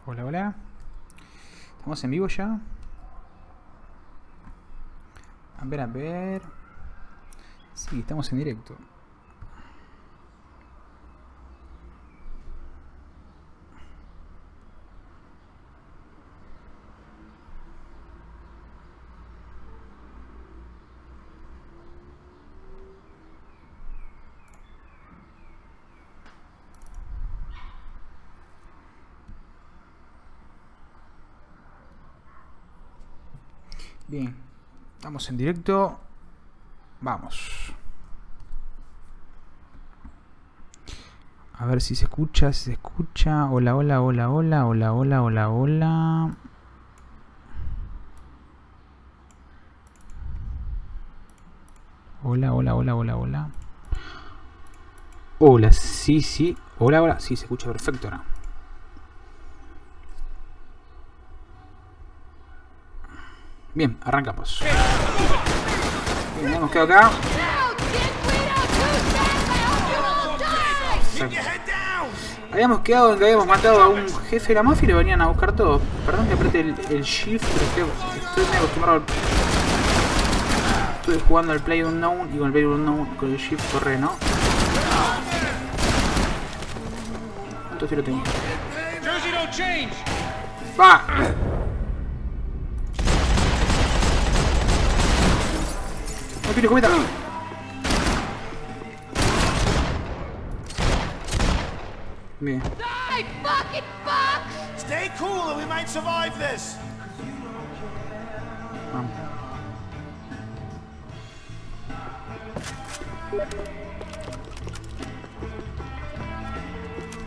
Hola, hola. ¿Estamos en vivo ya? A ver, a ver. Sí, estamos en directo. Bien, estamos en directo. Vamos. A ver si se escucha, si se escucha. Hola, hola, hola, hola, hola, hola, hola, hola. Hola, hola, hola, hola, hola. Hola, sí, sí. Hola, hola. Sí, se escucha perfecto ahora. Bien, arrancamos. Bien, hemos quedado acá. Habíamos quedado en que habíamos matado a un jefe de la mafia y le venían a buscar todo. Perdón que apriete el shift, pero estoy medio acostumbrado al... Estuve jugando al Play Unknown y con el Play Unknown con el shift corre, ¿no? ¿Cuánto tiro tengo? ¡Va! ¡No tiene cometa! Bien. Stay cool and we might survive this. Vamos.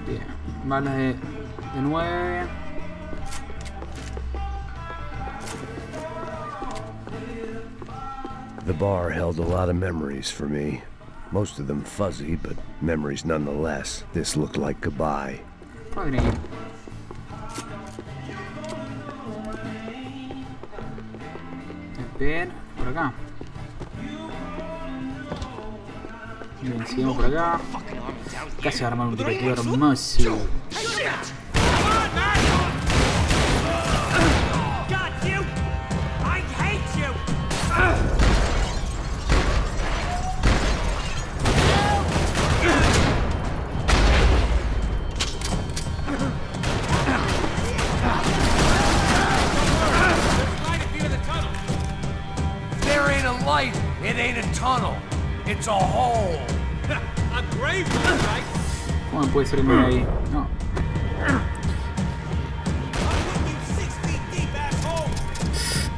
Bien. Balas de 9. The bar held a lot of memories for me. Most of them fuzzy, but memories nonetheless. This looked like goodbye. Madre mía. Ver, por acá. Bien, seguimos por acá. Casi armar un tiroteo hermoso. It ain't a tunnel. It's a hole. A grave hole, right? ¿Cómo puede ser de ahí? No.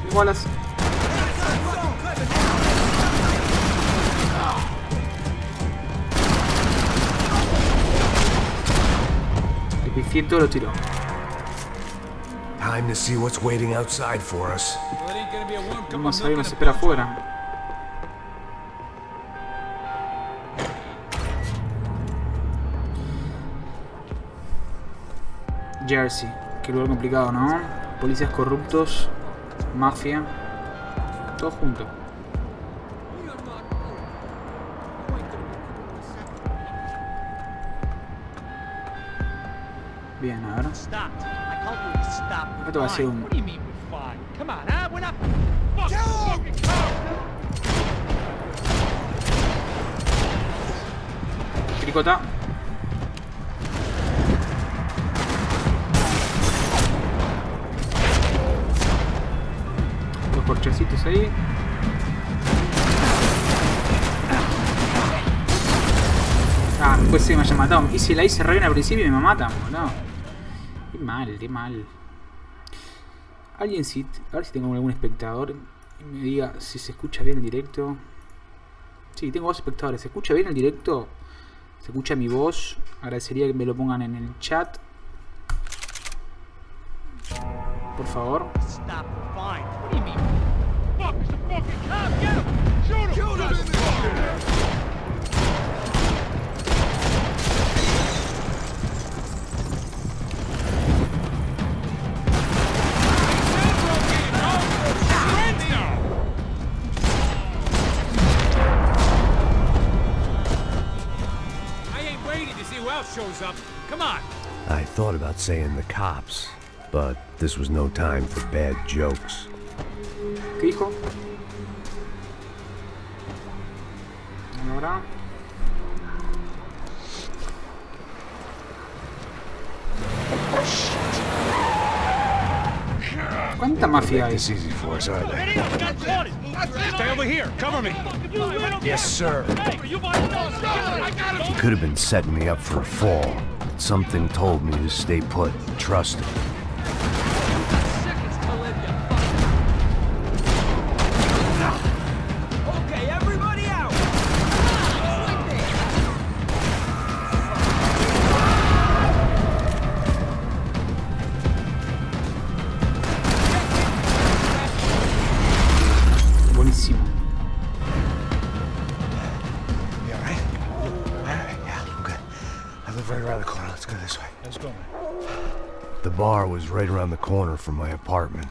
Igualas. Le pifié todo lo tiro. Time to see what's waiting outside for us. Vamos a ver, nos espera afuera. Jersey, qué lugar complicado, ¿no? Policías corruptos, mafia, todo junto. Bien, a ver. Esto va a ser un... Tricota. Los corchecitos ahí. Ah, después se me haya matado. Y si la hice re bien al principio y me matan, boludo. Qué mal, qué mal. Alguien sí, a ver si tengo algún espectador y me diga si se escucha bien el directo. Sí, tengo dos espectadores. ¿Se escucha bien el directo? ¿Se escucha mi voz? Agradecería que me lo pongan en el chat. Por favor. I thought about saying the cops, but this was no time for bad jokes. ¿Qué dijo? Ahora. ¿Cuánta mafia hay? This easy for us, aren't they? Stay over here. Cover me. Yes, sir. He could have been setting me up for a fall. But something told me to stay put. Trust him. Okay, everybody out. Buenísimo. You all right? Yeah, I'm good. I live right around the corner. Let's go this way. Let's go, man. The bar was right around the corner from my apartment.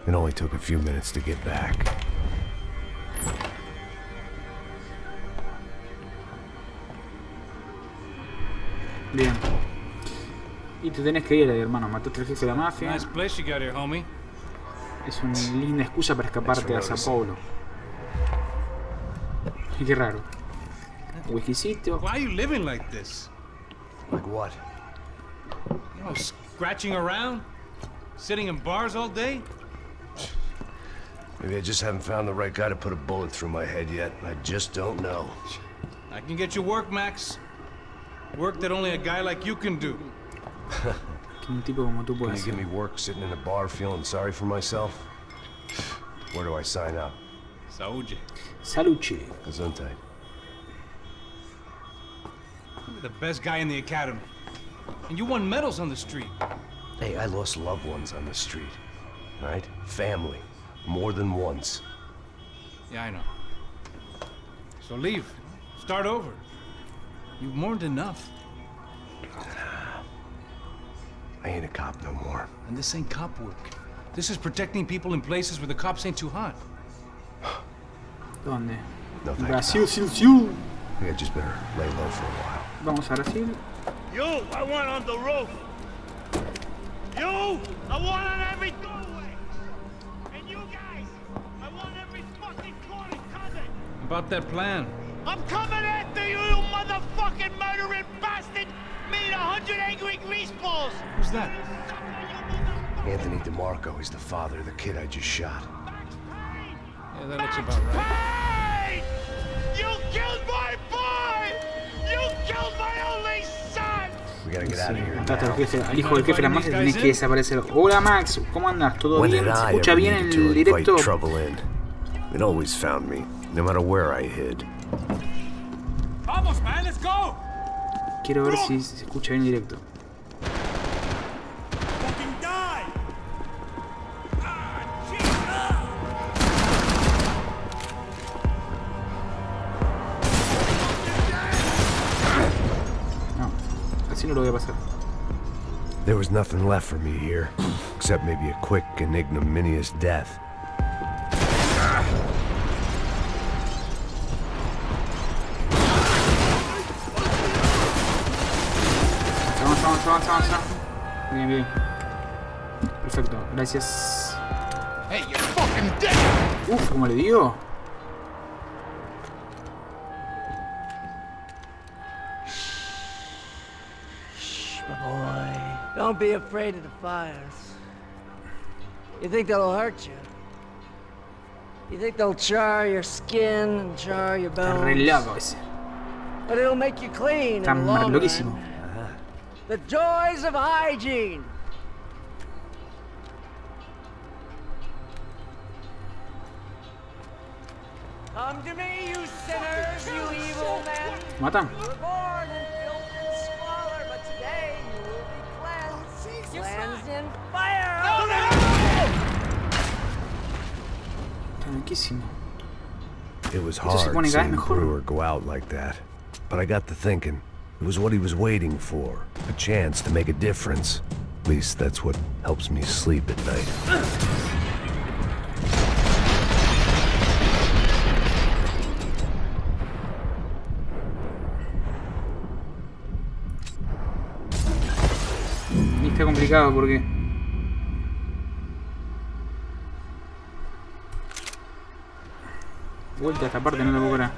It only took a few minutes to get back. Bien. Y tú tenés que ir ahí, hermano. Mataste al jefe de la mafia. Nice place you got here, homie. Es una linda excusa para escaparte a Sao Paulo. Y qué raro. Whiskycito. Why are you living like this? Like what? You know, scratching around? Sitting in bars all day? Maybe I just haven't found the right guy to put a bullet through my head yet. I just don't know. I can get you work, Max. Work that only a guy like you can do. Que un tipo como tú Can puede you hacer. give me work sitting in a bar feeling sorry for myself? Where do I sign up? Saúde. Saluche. Gesundheit. You're the best guy in the academy. And you won medals on the street. Hey, I lost loved ones on the street. Right? Family. More than once. Yeah, I know. So leave. Start over. You've mourned enough. I ain't a cop no more. And this ain't cop work. This is protecting people in places where the cops ain't too hot. ¿Dónde? No thanks, Brasil, pal. Sil, Sil. I think I just better lay low for a while. Vamos a Brasil. You, I want on the roof. You, I want on every doorway. And you guys, I want every fucking corner covered. About that plan. I'm coming after you, you motherfucking murdering bastard! Made 100 angry greaseballs! Who's that? Anthony DeMarco, he's the father of the kid I just shot. Yeah, that looks about right. Payne! You killed my boy! You killed my only son! We gotta get out of here Mataste al now. jefe, al hijo del jefe de la mafia, tenés que desaparecer. Hola Max, ¿cómo andas? ¿Todo When bien? did ¿Se I escucha ever bien need el to invite directo? trouble in? It always found me, no matter where I hid. Vamos, man, let's go! Quiero ver si se escucha bien el directo. Fucking die! No, así no lo voy a pasar. There was nothing left for me here, except maybe a quick and ignominious death. Avanza. Bien, bien. Perfecto, gracias. Hey, you're fucking dead! Uf, ¿cómo le dio? Boy, don't be afraid of the fires. You think they'll hurt you? You think they'll char your skin and char your Está re bones? loco ese. But it'll make you clean Está in the long loquísimo. run. The joys of hygiene. Come to me, you sinners, you evil men. ¿Matan? You were born in filth and squalor, but today you will be cleansed. Cleansed in fire. Está loquísimo. It was Esto se hard pone cada vez seeing mejor. Brewer go out like that, but I got to thinking. It was what he was waiting for, a chance to make a difference. At least that's what helps me sleep at night. Y está complicado porque Vuelta a esta parte, no lo puedo creer.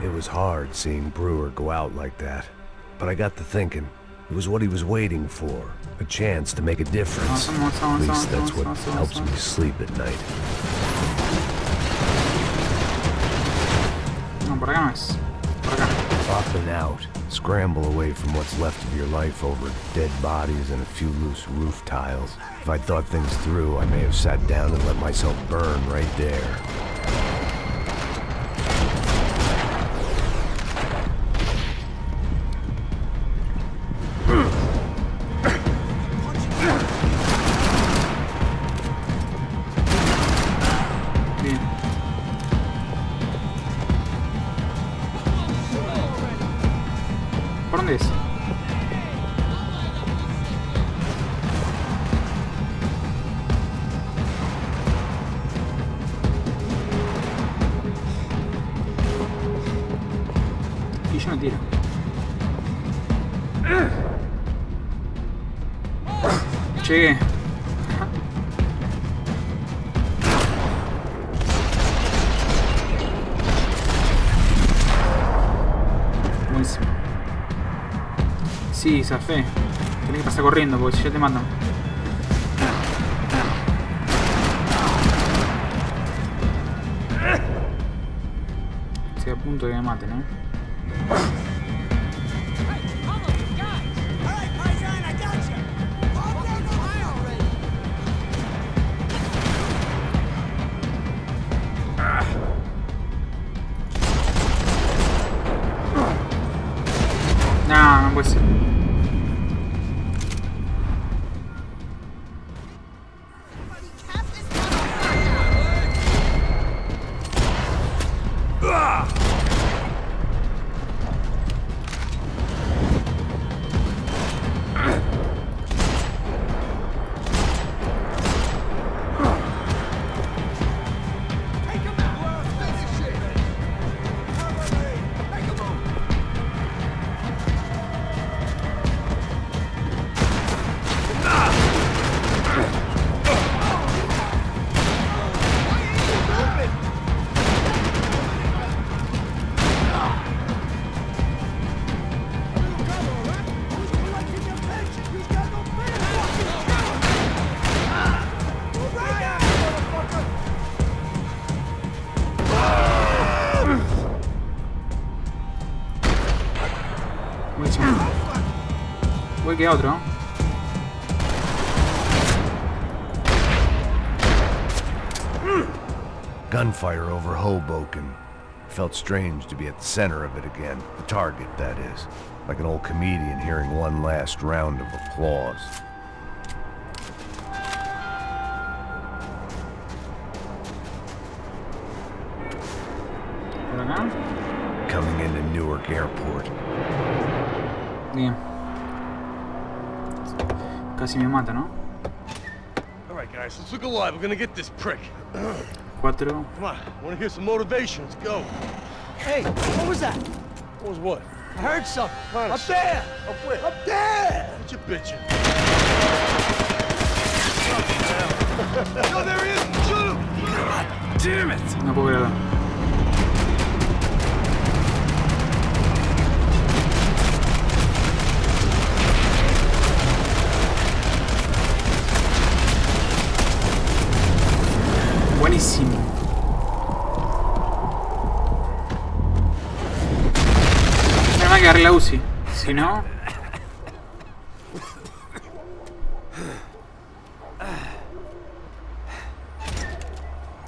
It was hard seeing Brewer go out like that. But I got to thinking, it was what he was waiting for. A chance to make a difference. At least that's what helps me sleep at night. No, por acá no es. Por acá. Up and out. Scramble away from what's left of your life over dead bodies and a few loose roof tiles. If I'd thought things through, I may have sat down and let myself burn right there. ¿Por dónde es? Y yo no tiro. Llegué. Buenísimo. Sí, zafé. Tenés que pasar corriendo porque si ya te matan. Estoy a punto de que me maten, ¿eh? No, no puede ser. Voy que otro. Gunfire over Hoboken. Felt strange to be at the center of it again. The target, that is. Like an old comedian hearing one last round of applause. ¿Por acá? Coming into Newark Airport. Bien. Casi me mata, ¿no? Alright guys, let's look alive. We're gonna get this prick. 4. Come on, wanna hear some motivation? Let's go. Hey, what was that? What was what? I heard something. Come on, Up there! Up where? Up there! What you bitching? No, there he is! Shoot him! God damn it! No puedo creerlo. Buenísimo. Me va a quedar la UCI. Si no...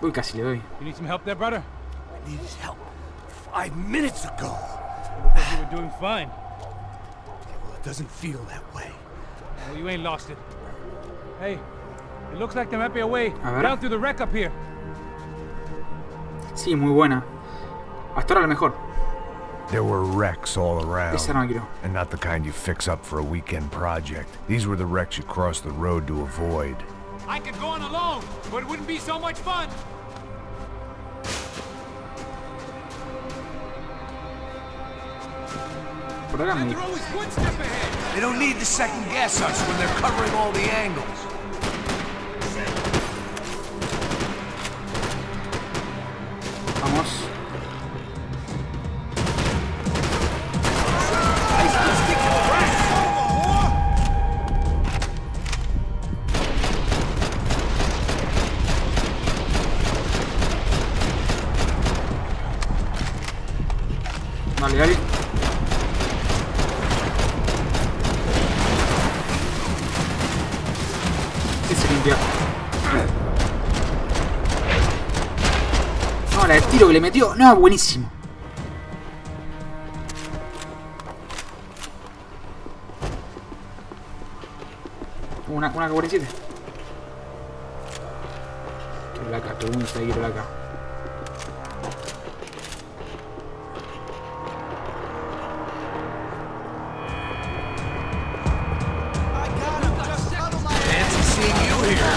Uy, casi le doy. You need some help there, brother? I needed help 5 minutes ago. Looked like you were doing fine. Well, it doesn't feel that way. Well, you ain't lost it. Hey, it looks like there might be a way A ver. down through the wreck up here. Sí, muy buena. Hasta ahora la mejor. There were wrecks all around. Esa no la quiero. And not the kind you fix up for a weekend project. These were the wrecks you cross the road to avoid. I could go on alone, but it wouldn't be so much fun. Por acá me They're always one step ahead. They don't need to second guess us when they're covering all the angles. Vamos. Dale, dale. ¿Qué se limpia? No, la del tiro que le metió. No, buenísimo. Una K-47. Quiero la K, todo el mundo sabe que quiero la K. Fancy seeing you here.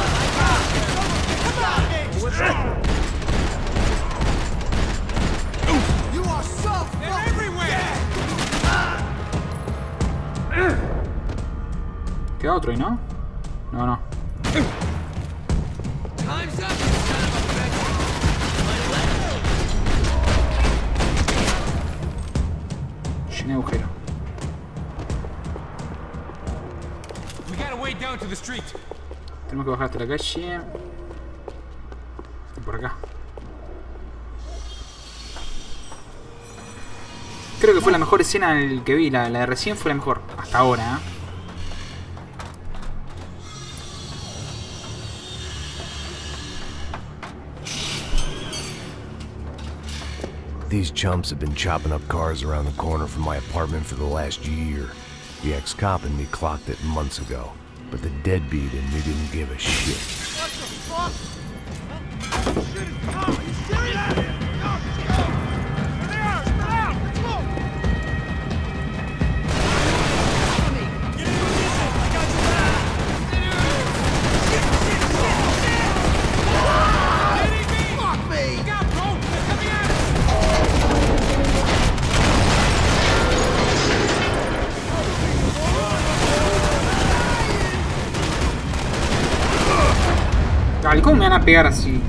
You are so They're everywhere. Queda otro ahí, ¿no? No, no. Time's up, you son of a bitch. Llené de agujero. We gotta wade down to the street. Tenemos que bajar hasta la calle. Y por acá. Creo que fue la mejor escena que vi. La de recién fue la mejor. Hasta ahora, ¿eh? These chumps have been chopping up cars around the corner from my apartment for the last year. The ex-cop in me clocked it months ago, but the deadbeat in me didn't give a shit. What the fuck? Shit is coming. Are you serious? Go! There they are! Spread out! Let's go! Get in position! I got you back! Fuck me! Look out, bro! They're coming at us! Dale, ¿cómo me van a pegar así?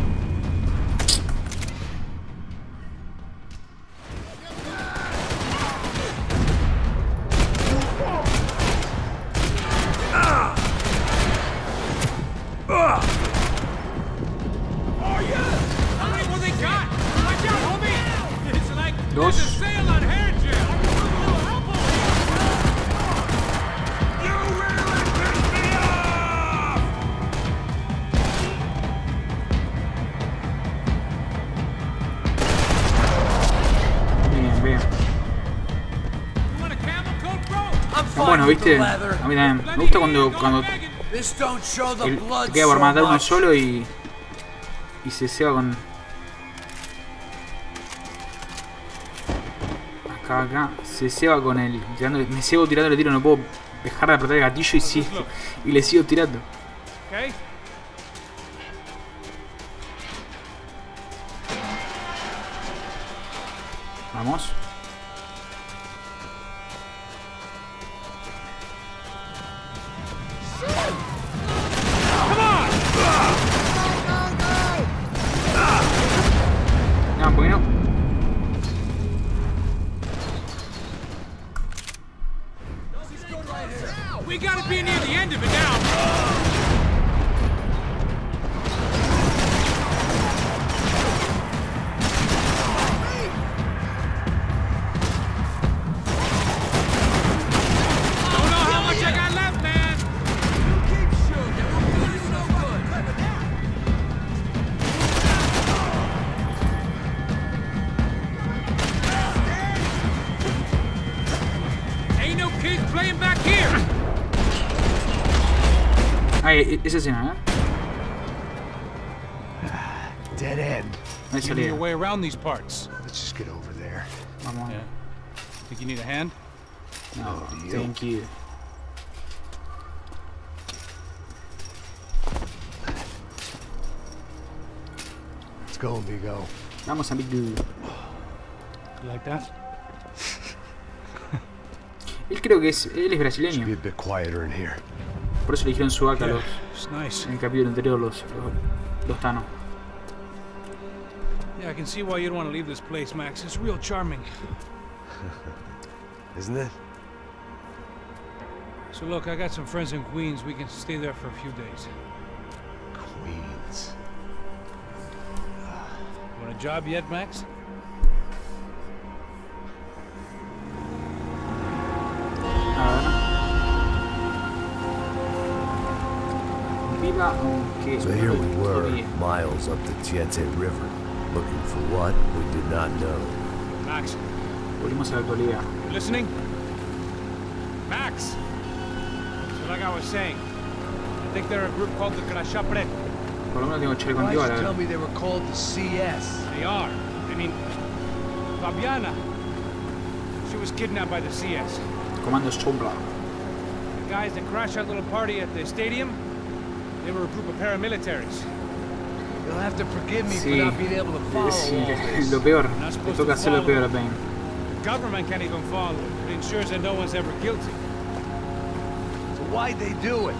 How many will they got? Watch out, homie! It's like Dos. there's a sale on hair gel. You really pissed me off! Bien, bien. You want a camel coat, bro? I'm Está fine bueno, with the ¿viste? leather. A mí también. Me gusta cuando This don't show the él blood queda por so matar uno much. solo y se ceba con... Acá, se ceba con el... me cebo tirándole tiro, no puedo dejar de apretar el gatillo y le sigo tirando. Okay. Vamos. No, ¿por qué no? We gotta be near the end of it now. Don't know how much I got left, man. Keep shooting. It won't do you no good. Ain't no kids playing back here. Ahí, esa escena, Dead end. Ahí Give me salía. your way around these parts. Let's just get over there. Vamos. Yeah. Think you need a hand? No, thank you. Let's go, amigo. Vamos, amigo. You like that? Él creo que él es Should be brasileño. a bit quieter in here. Por eso le dijeron sudaca a Yeah, los, it's nice. en el capítulo anterior los Tano. Yeah, I can see why you'd want to leave this place, Max. It's real charming. Isn't it? So look, I got some friends in Queens. We can stay there for a few days. Queens. Want a job yet, Max? Viva aunque So here we were, todavía. miles up the Tietze River, looking for what we did not know. Max, Volvimos a la actualidad. you listening? Max! So like I was saying, I think they're a group called the Grashapre. Por lo menos tengo que echar Why contigo a did you la tell me they were called the CS? They are. I mean, Fabiana. She was kidnapped by the CS. Comando Sombra. The guys that crashed that little party at the stadium, they were a group of paramilitaries. You'll have to forgive me Sí, for not being able to follow sí, all this. lo peor. Not Le supposed toca to hacer lo follow. peor a Payne. The government can't even follow it. It ensures that no one's ever guilty. So why'd they do it?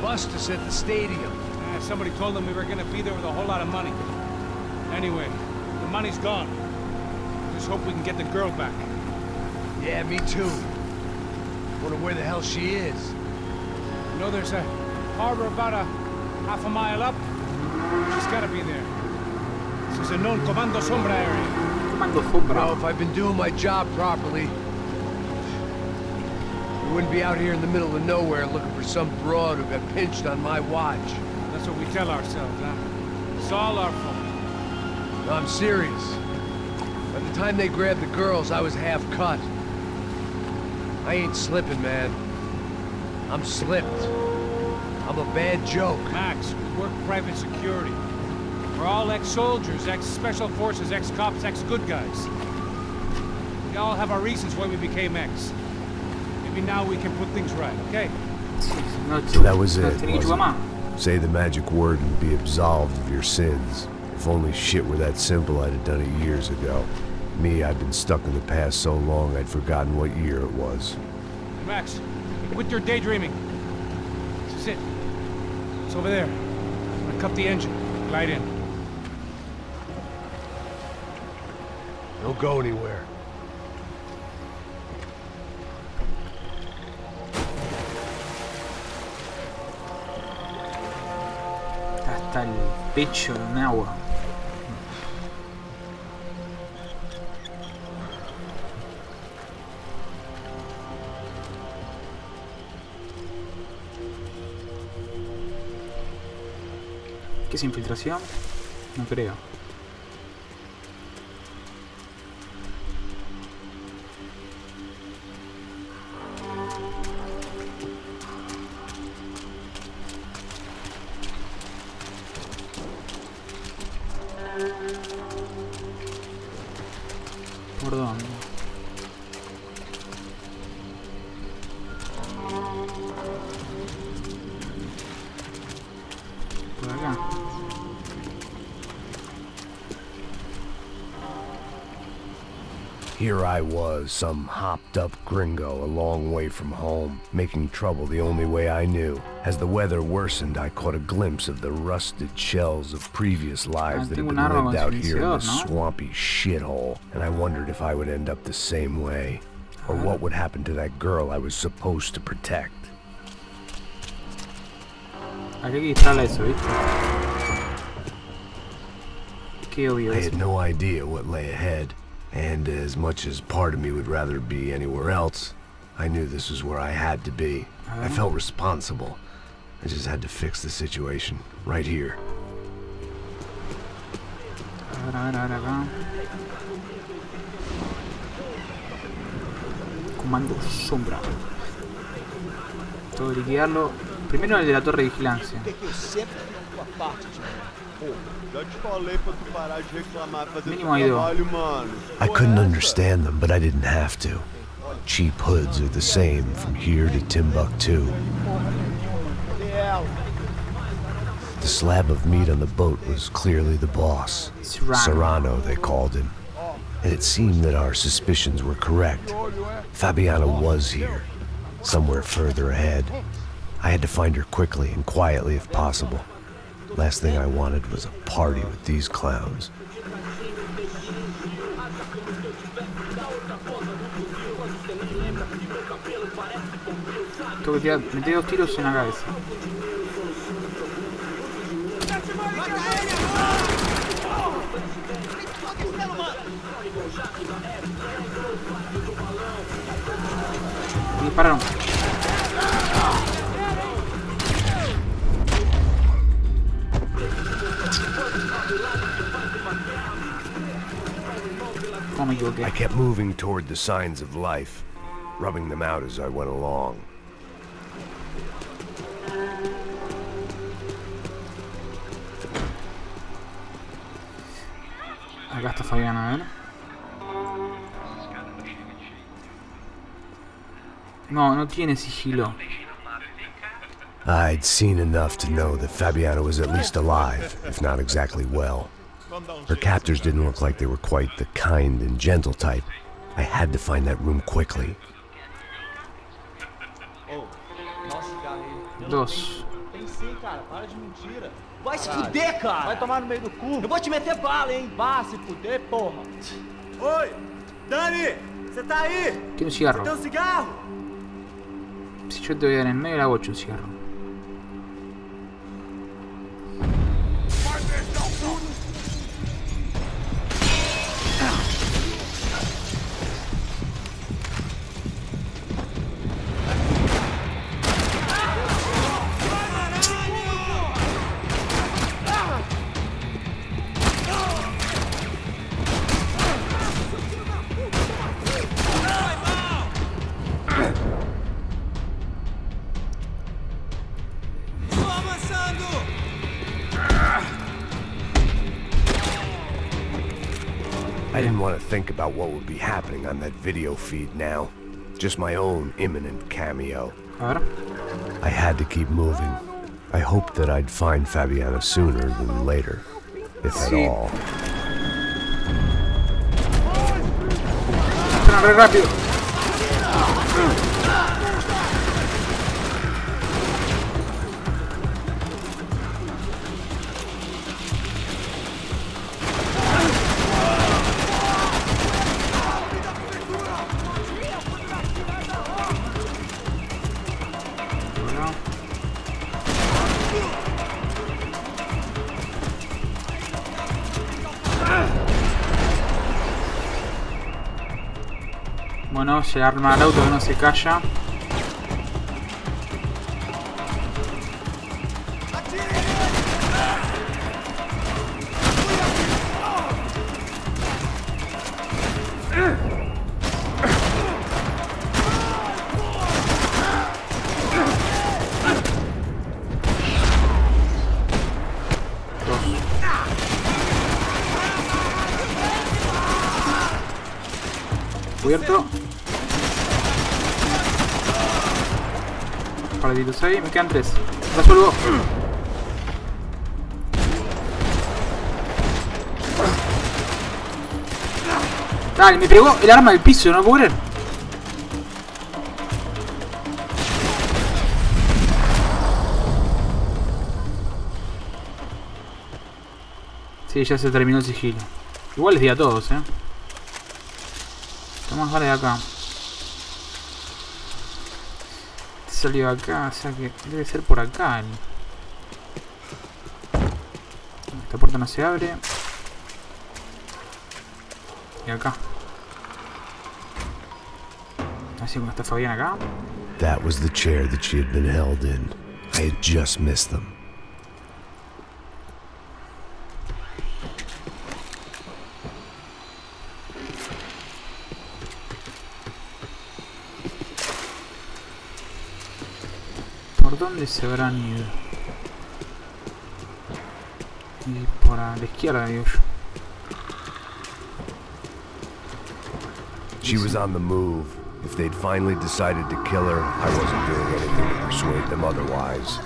Bust us at the stadium. Somebody told them we were gonna be there with a whole lot of money. Anyway, the money's gone. Just hope we can get the girl back. Yeah, me too. Wonder where the hell she is. You know, there's a harbor about a half a mile up. She's gotta be there. This is a known Comando Sombra area. Comando You Sombra. know, if I'd been doing my job properly, we wouldn't be out here in the middle of nowhere looking for some broad who got pinched on my watch. That's what we tell ourselves, huh? It's all our fault. No, I'm serious. By the time they grabbed the girls, I was half cut. I ain't slipping, man. I'm slipped. I'm a bad joke. Max, we work private security. We're all ex-soldiers, ex-special forces, ex-cops, ex-good guys. We all have our reasons why we became ex. Maybe now we can put things right, okay? No, So that was no it, tenía tu wasn't mamá. Say the magic word and be absolved of your sins. If only shit were that simple, I'd have done it years ago. Me, I've been stuck in the past so long I'd forgotten what year it was. Max, quit your daydreaming. This is it. It's over there. I'm gonna cut the engine. Glide in. Don't go anywhere. Hasta el pecho en agua. ¿Qué es infiltración? No creo. ¿Por dónde? Por acá. Here I was, some hopped-up gringo a long way from home, making trouble the only way I knew. As the weather worsened, I caught a glimpse of the rusted shells of previous lives that had been lived out here in the swampy shithole, and I wondered if I would end up the same way, or what would happen to that girl I was supposed to protect. Acá hay que instalar eso, ¿viste? Qué obvio I eso. had no idea what lay ahead, and as much as part of me would rather be anywhere else, I knew this was where I had to be. I felt responsible. I just had to fix the situation, right here. A ver, acá. Comando Sombra. Todo liquidarlo. Primero el de la torre de vigilancia. Mínimo hay dos. I couldn't understand them, but I didn't have to. Cheap hoods are the same from here to Timbuktu. The slab of meat on the boat was clearly the boss. Serrano, they called him. And it seemed that our suspicions were correct. Fabiana was here, somewhere further ahead. I had to find her quickly and quietly if possible. Last thing I wanted was a party with these clowns. Tengo que meter 2 tiros en la cabeza. Dispararon. Oh, me equivoqué. I kept moving toward the signs of life, rubbing them out as I went along. Acá está Fabiana, a ver. No, no tiene sigilo. I'd seen enough to know that Fabiana was at least alive, if not exactly well. Her captors didn't look like they were quite the kind and gentle type. I had to find that room quickly. 2. Tem sim, cara. Para de mentira. Vai se fuder, cara. Vai tomar no meio do cu. Eu vou te meter bala, hein. Vá se fuder, porra. Oi, Dani, você tá aí? Quiero un cigarro. Tem um cigarro? Si yo te voy a dar en medio, le hago 8 un cigarro. I didn't want to think about what would be happening on that video feed now. Just my own imminent cameo. A ver. I had to keep moving. I hoped that I'd find Fabiana sooner than later, if at all. Suena re rápido. Bueno, se arma el auto que no se calla. Cubierto. Partiditos ahí, me quedan 3. Resuelvo. Dale, me pegó el arma del piso, no puedo creer. Sí, ya se terminó el sigilo. Igual les di a todos, Tomás, vale de acá. Salió acá, o sea que debe ser por acá. Esta puerta no se abre. Y acá. Así como está Fabián acá. That was the chair that she had been held in. I had just missed them. ¿Por dónde se habrán ido? Y por a la izquierda, digo yo. She was on the move. If they'd finally decided to kill her, I wasn't doing anything to persuade them otherwise.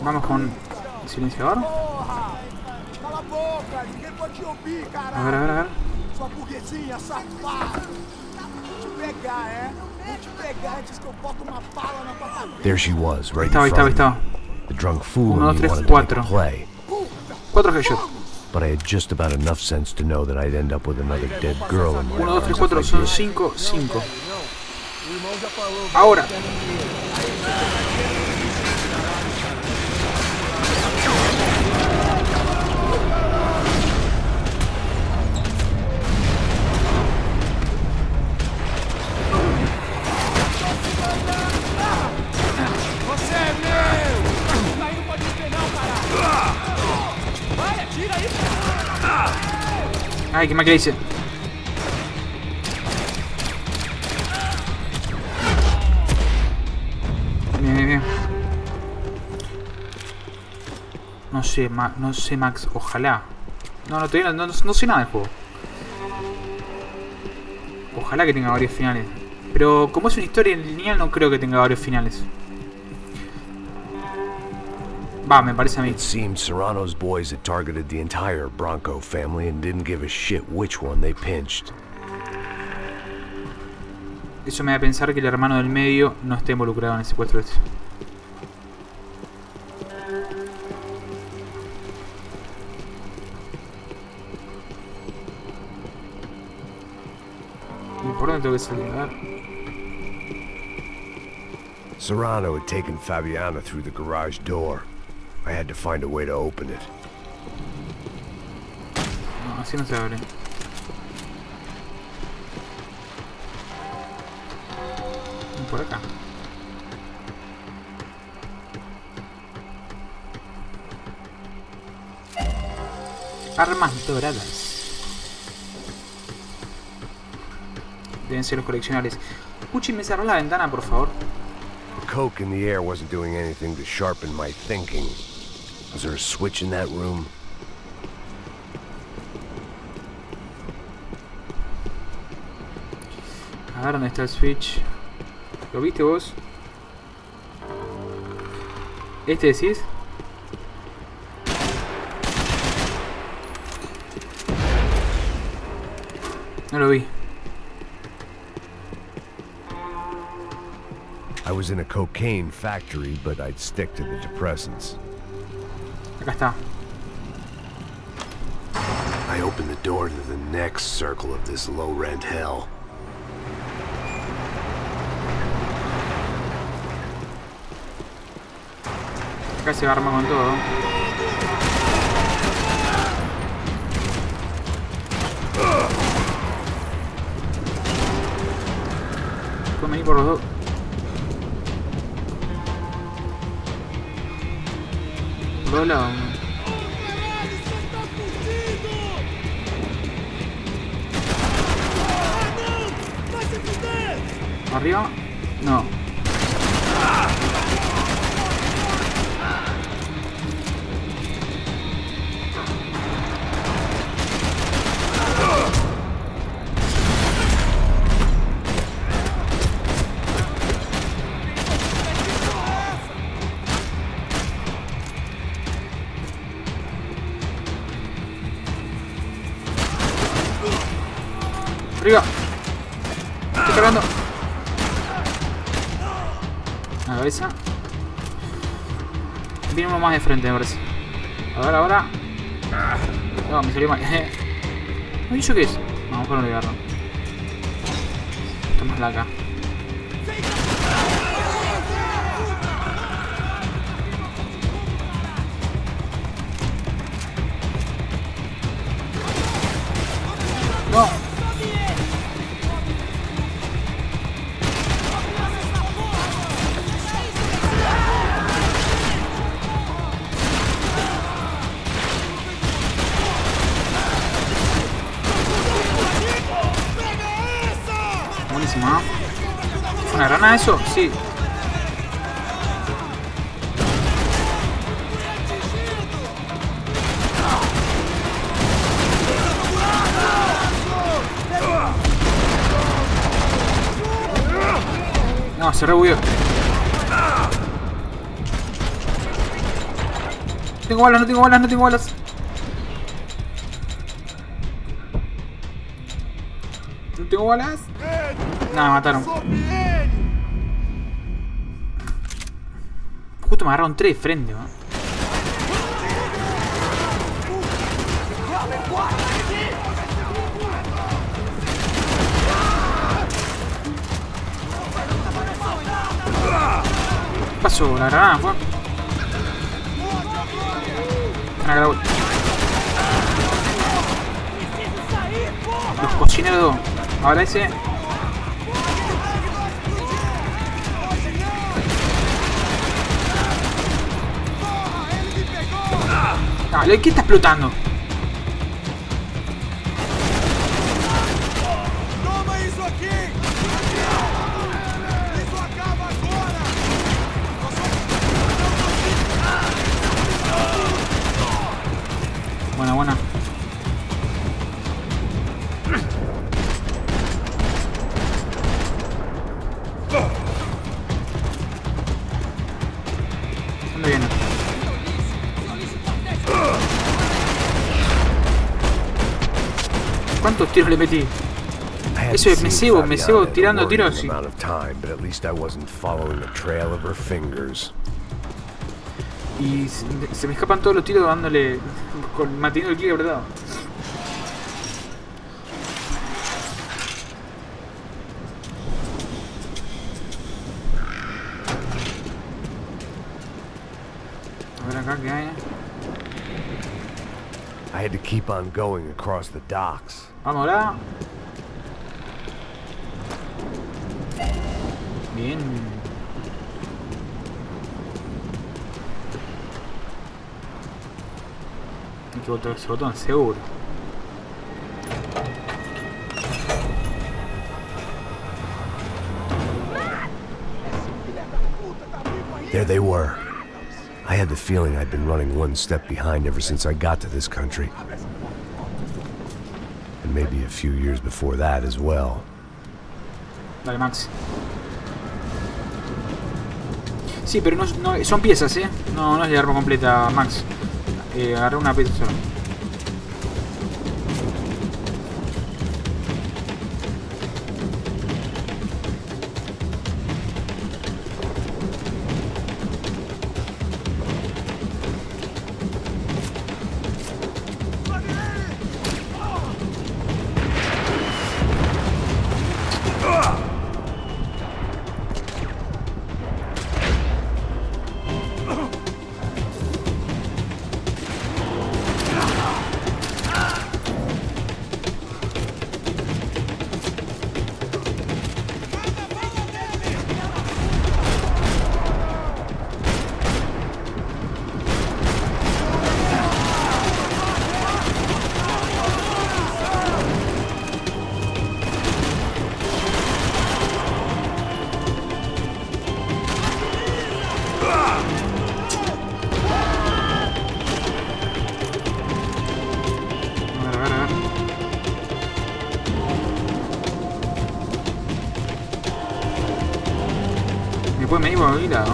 Vamos con Silenciador. Porra! Cala a boca! Ninguém pode te ouvir, A caralho! ver, a ver, a ver. Sua burguesinha safada! Vou te pegar, é? Vou te pegar antes que eu boto uma bala na tua cabeça! There she was, right Ahí in front of me. estaba. The drunk fool in 1, me 2, 3, wanted to make 4. a play, 4 headshots. but I had just about enough sense to know that I'd end up with another dead girl in my 1, 2, 3, arms 4, if I son did. 5, 5. Ahora. Você é meu! Isso aí não pode ver não, caralho! Vai, atira aí! Ay, qué mal que le hice. Bien, bien, bien. No sé, no sé, Max. Ojalá. No, todavía no sé nada del juego. Ojalá que tenga varios finales. Pero como es una historia lineal, no creo que tenga varios finales. Va, me parece a mí. It seemed Serrano's boys had targeted the entire Bronco family and didn't give a shit which one they pinched. Eso me da a pensar que el hermano del medio no está involucrado en el secuestro este. ¿Y por dónde tengo que salir? A ver. Serrano had taken Fabiana through the garage door. I had to find a way to open it. No, así no se abre. Por acá. Armas doradas. Deben ser los coleccionables. Uchi, ¿me cerró la ventana, por favor? The coke in the air wasn't doing anything to sharpen my thinking. Was there a switch in that room? A ver dónde está el switch. ¿Lo viste vos? ¿Este decís? No lo vi. I was in a cocaine factory, but I'd stick to the depressants. Acá está. I opened the door to the next circle of this low-rent hell. Acá se va a armar con todo. Pueden venir por los dos. Por los lados. ¿Arriba? No. Arriba. Estoy cargando. La cabeza. Viene uno más de frente, me parece. A ver, ahora. No, me salió mal. ¿No hizo qué es? No, mejor no le agarro. Esto es más laca. No. Buenísimo, ¿no? ¿Fue una granada eso? Sí. No, se rebugueó. tengo balas, no tengo balas, no tengo balas. No tengo balas. Nada, me mataron. Justo me agarraron 3 de frente, ¿no? ¿Qué pasó? La granada fue. Los cocineros. Ahora ese. Dale, ¿qué está explotando? Toma isso aqui! Isso acaba agora! Buena, buena. ¿Dónde viene? ¿Cuántos tiros le metí? Eso es, me cebo tirando tiros y... Y se me escapan todos los tiros dándole... manteniendo el clic apretado. A ver acá qué hay. I had to keep on going across the docks. Vamos ahora. Bien. Hay que botar ese botón, seguro. There they were. I had the feeling I'd been running one step behind ever since I got to this country. And maybe a few years before that as well. Dale, Max. Sí, pero no son piezas, no es de arma completa, Max. Agarré una pieza sola. Después me iba a ir a...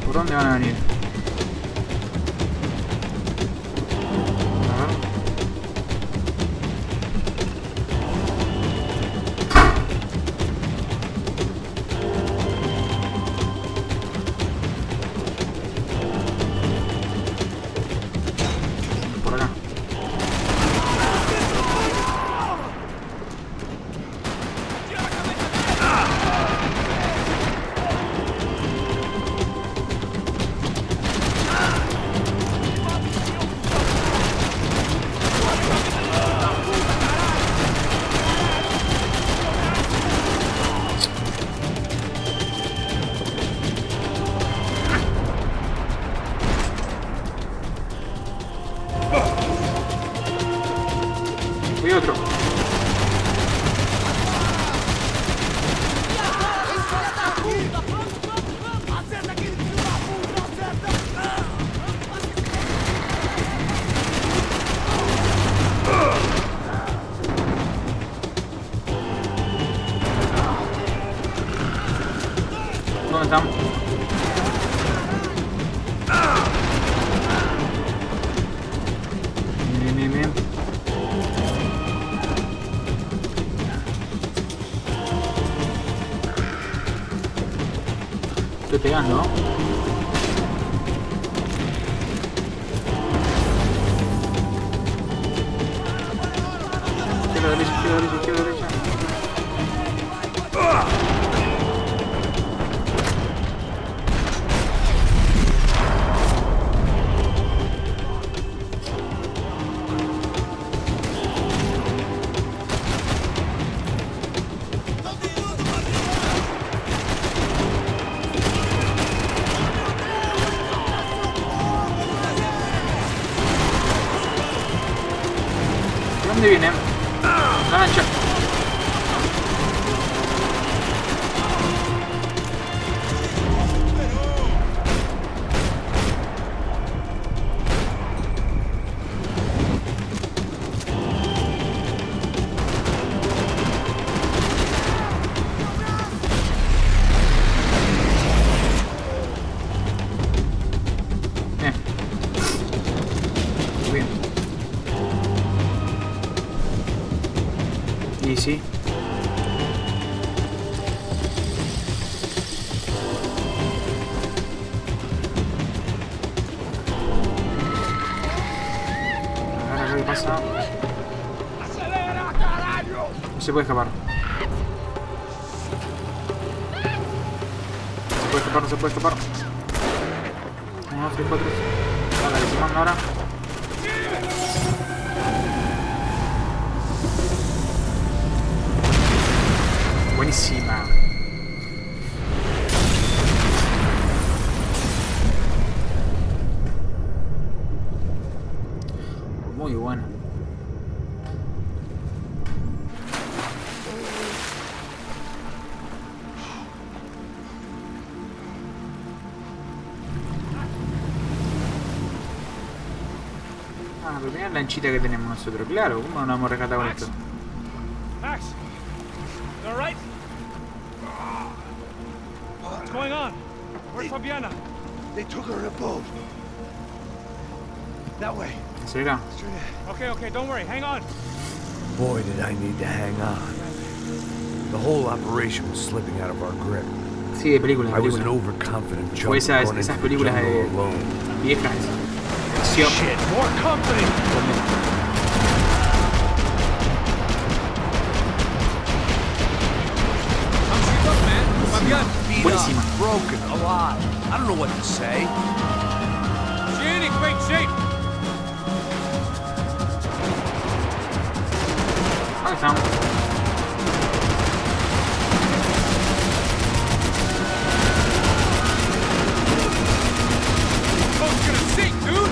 ¿Por dónde van a venir? ¿Dónde están? Bien, bien, bien. Estoy pegando, ¿no? Izquierda, derecha, izquierda, derecha, izquierda, derecha. ¿Dónde viene? La lancha. Bien. Muy bien. Y sí. Ahora qué pasa. No se puede escapar. No se puede escapar, no se puede escapar. 1, 2, 3, 4. Vale, que se manda ahora. Buenísima. Muy bueno. Ah, pero mirá la lanchita que tenemos nosotros. Claro, ¿cómo no nos hemos rescatado con esto? Max, you all right? What's going on? Where's Fabiana? They took her in a boat. That way. ¿En serio? Straight ahead. Okay, okay, don't worry. Hang on. Boy, did I need to hang on. The whole operation was slipping out of our grip. Sí, de película, de I was an película. overconfident Fue junkie going esas into the películas jungle de alone. viejas. Acción. Shit, more company! How's she look, man? Fabian. Beat Buenísima. up, broken, alive. I don't know what to say. She ain't in great shape. Ahí estamos. Boat's gonna sink, dude.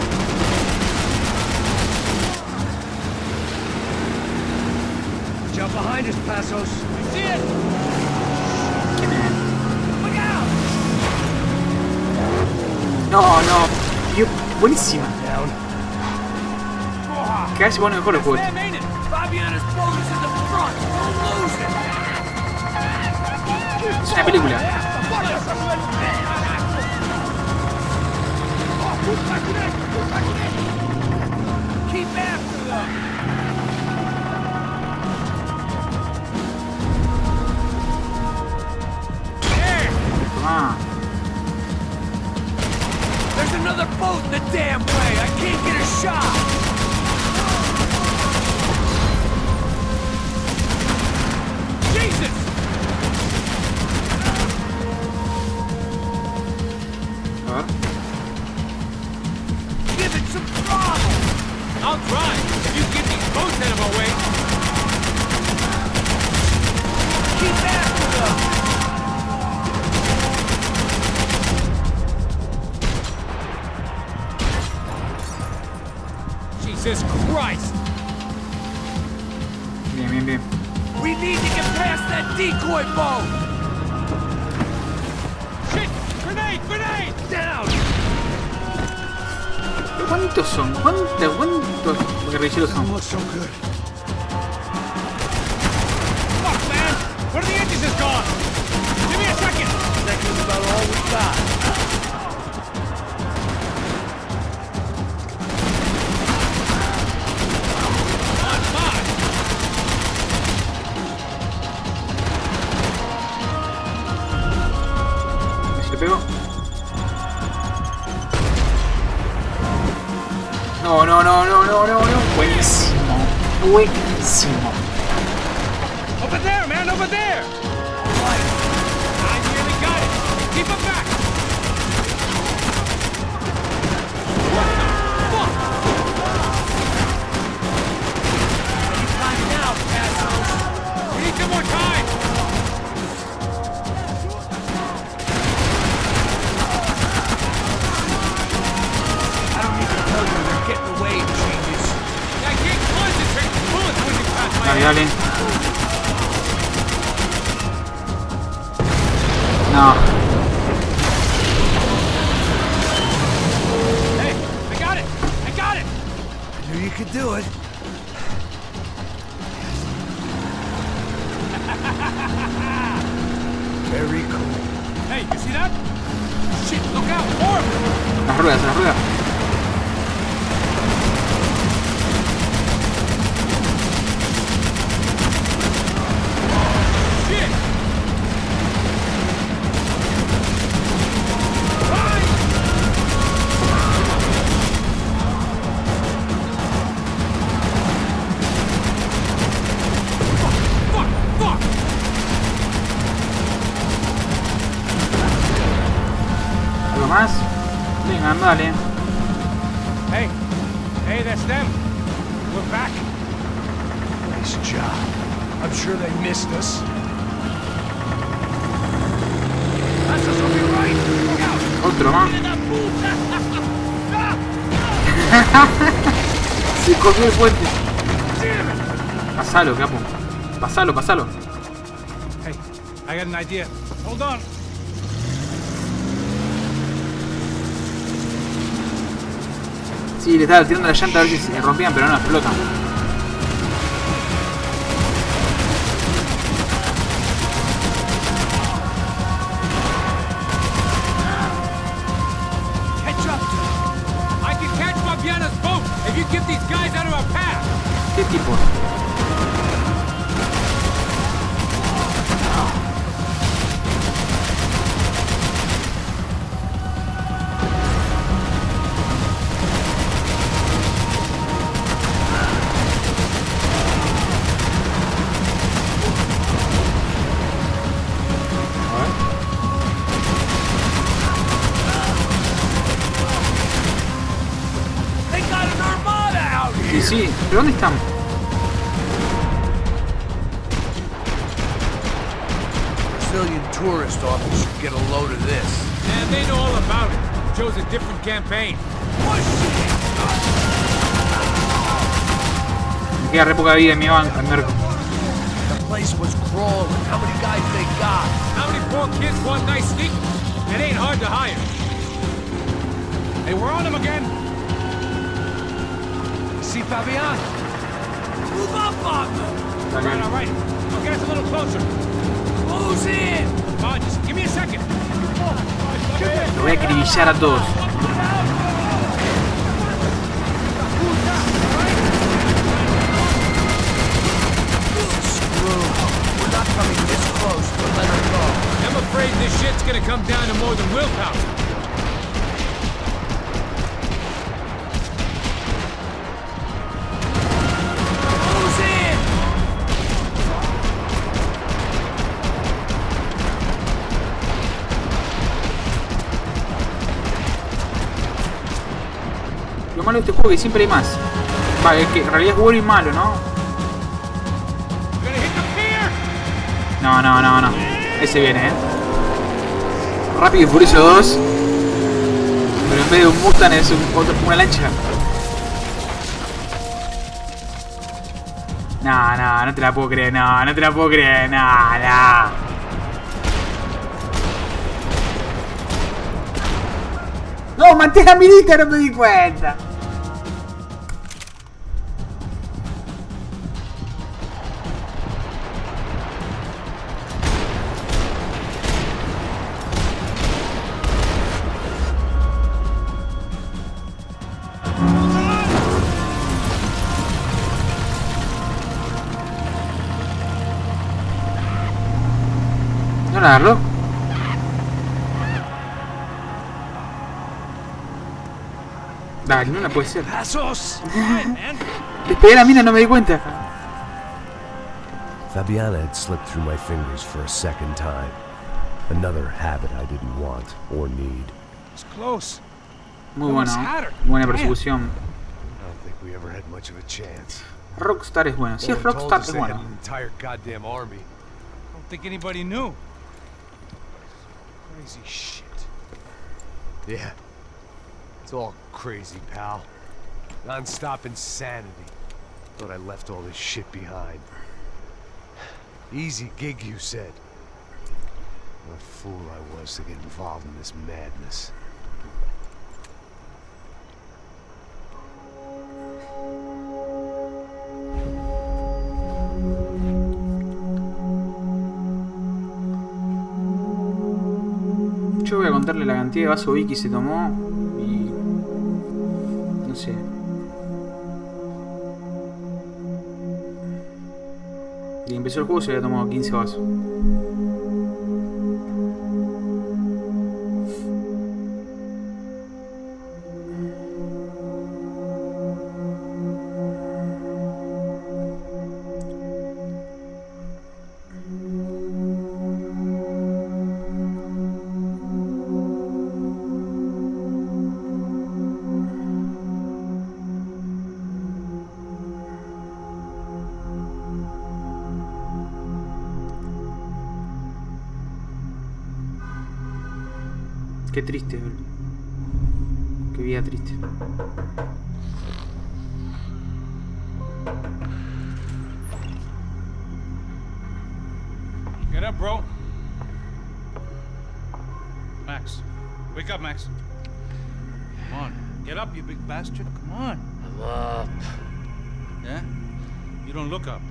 Watch out behind us, Passos. I see it. Look out. No, no. Tío, buenísima. Down. Cada vez se pone mejor el juego. Sam, ain't it? Fabiana's boat is in the front. We'll lose it. Es una película. Keep after them. Toma. There's another boat in the damn way. I can't get a shot. Jesus! A ver. Give it some throttle. I'll try. If you get these boats out of my way. Keep after them. Jesus Christ. Bien, bien, bien. We need to get past that decoy boat. Shit! Grenade! Grenade! Down. ¿Cuántos son? ¿Cuántos guerrilleros son? Looks so good. Fuck, man! One of the engines is gone! Give me a second! Second's about all pego. No, no, no, no, no, no, no. Buenísimo. Buenísimo. Over there, man, over there! Alright. I nearly got it. Keep him back! What the fuck? Any time now, assholes. We need some more time! I don't need to tell you they're getting away in changes. I can't concentrate. The bullets wouldn't pass my Dale, head. dale. No. Hey, I got it! I got it! I knew you could do it. Very cool. Hey, you see that? Shit, look out! More! Las ruedas, las ruedas. Shit! Fuck! ¿Algo más? Venga, dale. Hey, that's them. We're back. Nice job. I'm sure they missed us. ASUS will be right. Look out! Otro más. Se cogió el puente. Pasalo, capo. Pasalo, pasalo. Hey, I got an idea. Hold on. Sí, le estaba tirando la llanta a ver si se rompían, pero no explotan. Catch up. I can catch Fabiana's boat if you get these guys out of our path. ¿Qué tipo? They got an armada out here. Sí, sí. ¿Pero dónde están? Brazilian tourist office should get a load of this. Man, they know all about it. Chose a different campaign. Me queda re poca vida en mi banco, en Merco. The place was crawling. How many guys they got? How many poor kids want nice sneak? It ain't hard to hire. Hey, we're on them again. See Fabian? Move up on them. Dale. All right. I'll get us a little closer. Close in. Come on, just give me a second. Lo voy a acribillar a todos. We're not coming this close to let her go. I'm afraid this shit's gonna come down to more than willpower. Close in. Lo malo de este juego es que siempre hay más. Vale, es que en realidad es bueno y malo, ¿no? We're gonna hit the pier. No, no, no, no. Ese viene, Rápido y Furioso 2. Pero en vez de un Mustang es una lancha. No, no, no te la puedo creer, no, no te la puedo creer, no, no. No, maté a Milita, no me di cuenta. ¿No la agarró? Dale, no la puede ser. ASUS! Fine, man. Despegué la mina, no me di cuenta. Fabiana had slipped through my fingers for a second time. Another habit I didn't want or need. It's close. Muy bueno. Buena persecución. I don't think we ever had much of a chance. Rockstar es bueno. Si es Rockstar es bueno. Entire goddamn army. I don't think anybody knew. Crazy shit. Yeah. It's all crazy, pal. Non-stop insanity. Thought I left all this shit behind. Easy gig, you said. What a fool I was to get involved in this madness. Yo voy a contarle la cantidad de vaso Vicky se tomó y... no sé. Y empezó el juego se había tomado 15 vasos. Qué triste, bro. Qué vida triste. Get up, bro. Max. Wake up, Max. Come on. Get up, you big bastard. Come on. I'm up. Yeah? You don't look up.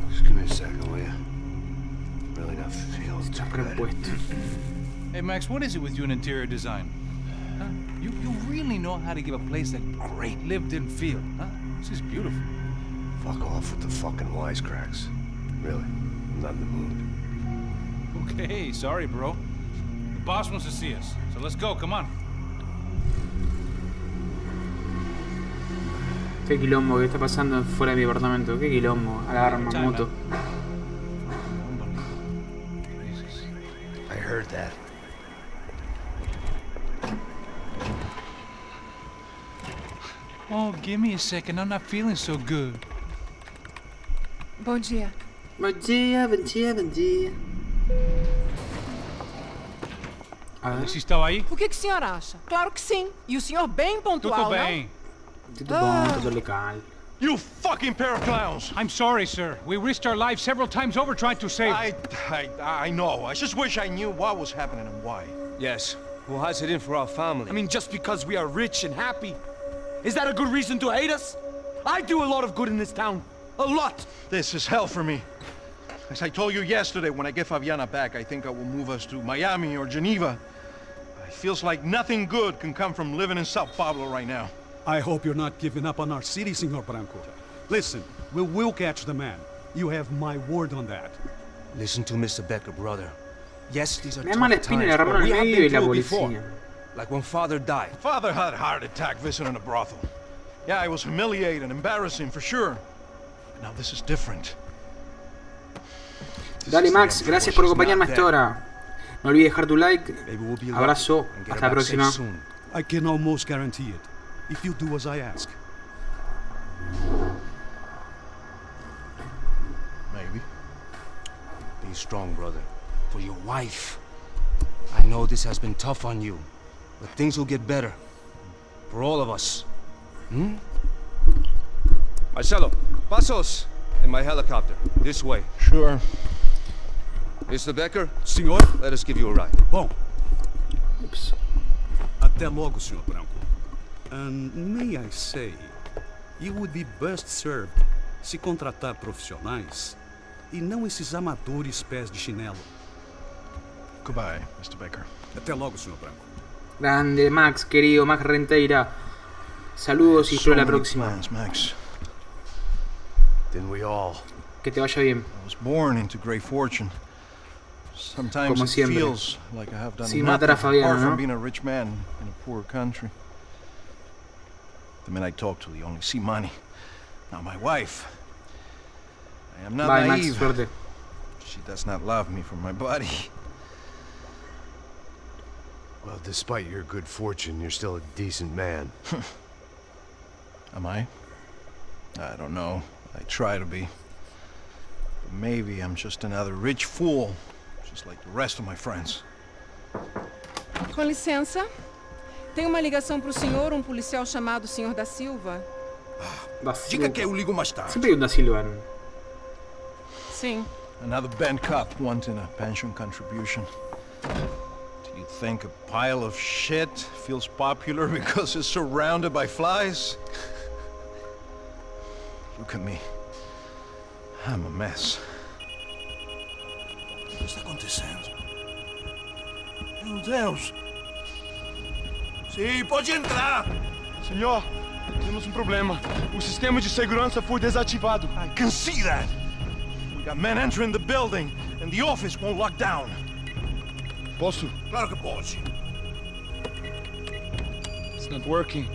Just give me a second, will you? Really not feeling too good. Hey, Max, what is it with you and interior design? Huh? You really know how to give a place a great lived-in feel, huh? This is beautiful. Fuck off with the fucking wisecracks. Really, I'm not in the mood. Okay, sorry, bro. The boss wants to see us, so let's go, come on. Qué quilombo que está pasando fuera de mi apartamento. Qué quilombo. Alarma, moto. I heard that. Oh, give me a second. I'm not feeling so good. Bom dia. Bom dia, bom dia, bom dia. Você estava aí? O que o senhor acha? Claro que sim. E o senhor bem pontual, Tudo bem. Tudo bom, tudo legal. You fucking pair of clowns! I'm sorry, sir. We risked our lives several times over trying to save... I know. I just wish I knew what was happening and why. Yes. Who has it in for our family? I mean, just because we are rich and happy. Is that a good reason to hate us? I do a lot of good in this town. A lot! This is hell for me. As I told you yesterday, when I get Fabiana back, I think I will move us to Miami or Geneva. It feels like nothing good can come from living in Sao Paulo right now. I hope you're not giving up on our city, Senor Branco. Listen, we will catch the man. You have my word on that. Listen to Mr. Becker, brother. Yes, these are Me da mala tough espina el times, hermano but we del have medio y been la through it policía. before. Like when father died. Father had a heart attack visiting a brothel. Yeah, it was humiliating, embarrassing for sure. But now this is different. Dale, Max, gracias por acompañarme hasta ahora. No olvides dejar tu like. Abrazo, hasta la próxima. I can almost guarantee it, if you do as I ask. Maybe. Be strong, brother. For your wife. I know this has been tough on you, but things will get better. For all of us. Hmm? Marcelo, pasos in my helicopter. This way. Sure. Mr. Becker, Senhor? let us give you a ride. Bom. Ups. Até logo, Senhor Branco. And may I say, you would be best served se contratar profissionais e não esses amadores pés de chinelo. Goodbye, Mr. Becker. Até logo, Senhor Branco. Grande, Max, querido, Max Renteira. Saludos y espero la próxima. Plans, Max. Didn't we all? Que te vaya bien. I was born into great fortune. Sometimes Como it siempre. feels like I have done Sin nothing matar a Fabiano, apart from ¿no? being a rich man in a poor country. The men I talk to, they only see money. Not my wife. I am not Bye, Max, naive. suerte. She does not love me for my body. Well, despite your good fortune, you're still a decent man. Am I? I don't know. I try to be. But maybe I'm just another rich fool, just like the rest of my friends. Com licença. Tem uma ligação para o senhor, policial chamado Sr. da Silva. Da Diga que eu ligo mais tarde. Siempre hay un da Silva. Sim. Another bent cop wanting a pension contribution. Do you think a pile of shit feels popular because it's surrounded by flies? Look at me. I'm a mess. O que está acontecendo? Meu Deus! Sim, pode entrar! Senhor, temos problema. O sistema de segurança foi desativado. I can see that. We got men entering the building, and the office won't lock down. Posso? Claro que pode. It's not working.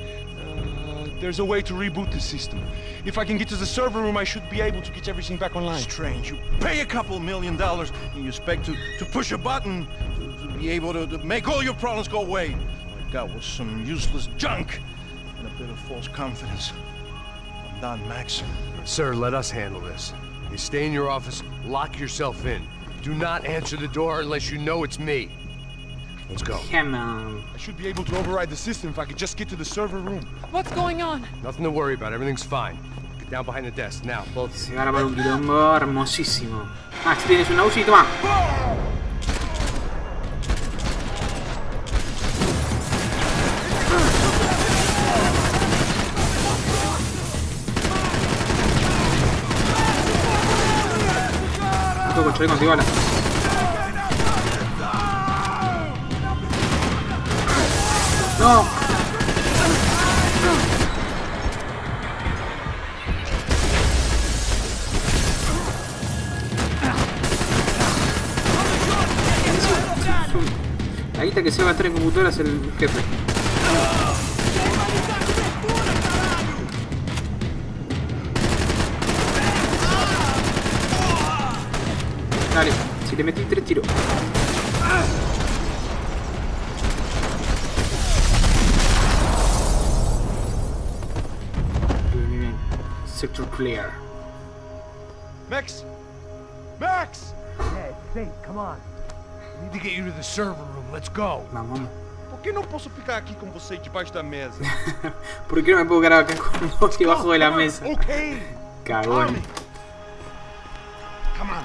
There's a way to reboot the system. If I can get to the server room, I should be able to get everything back online. Strange. You pay a couple $1 million, and you expect to push a button to be able to make all your problems go away. All I got was some useless junk and a bit of false confidence. I'm done, Max. Sir, let us handle this. You stay in your office, lock yourself in. Do not answer the door unless you know it's me. Let's go. Come on. I should be able to override the system if I could just get to the server room. What's going on? Nothing to worry about. Everything's fine. Get down behind the desk now. Both. Se va a armar un quilombo hermosísimo. Max, tienes una UCI, toma. Con chaleco antibala. No. La guita que se va a 3 computadoras el jefe. Dale, si le metí 3 tiros. Bien. Sector clear. Max! Max! Yeah, it's safe. Come on. We need to get you to the server room. Let's go. Vamos. Por que não posso ficar aqui com você debaixo da mesa? ¿Por qué no me puedo quedar acá con vos debajo de la mesa? Okay. Cagón. Come on.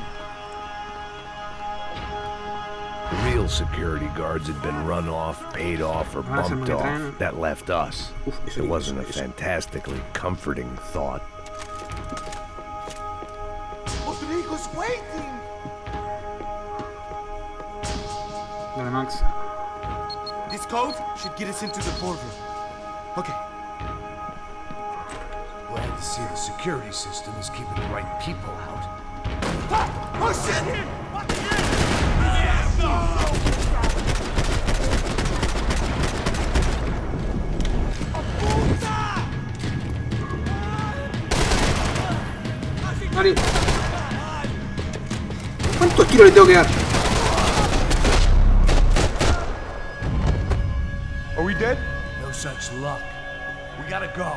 Real security guards had been run off, paid off, or bumped off. That left us. It wasn't a fantastically comforting thought. Rodrigo's waiting! Dale, Max. This code should get us into the boardroom. Okay. Glad to see the security system is keeping the right people out. Ah! Oh shit! What the hell? Vale. ¿Cuántos tiros le tengo que dar? Are we dead? No such luck. We gotta go.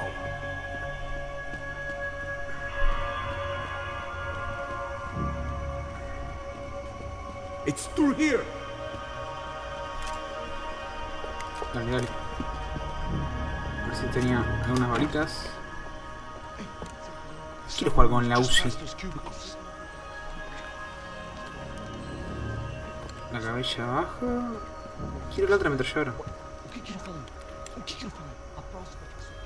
It's through here. Dale, dale. A ver si tenía algunas balitas. Quiero jugar con la UCI. La cabeza baja. Quiero la otra ametralladora. O que ele falou? O que ele falou? A próxima pessoa.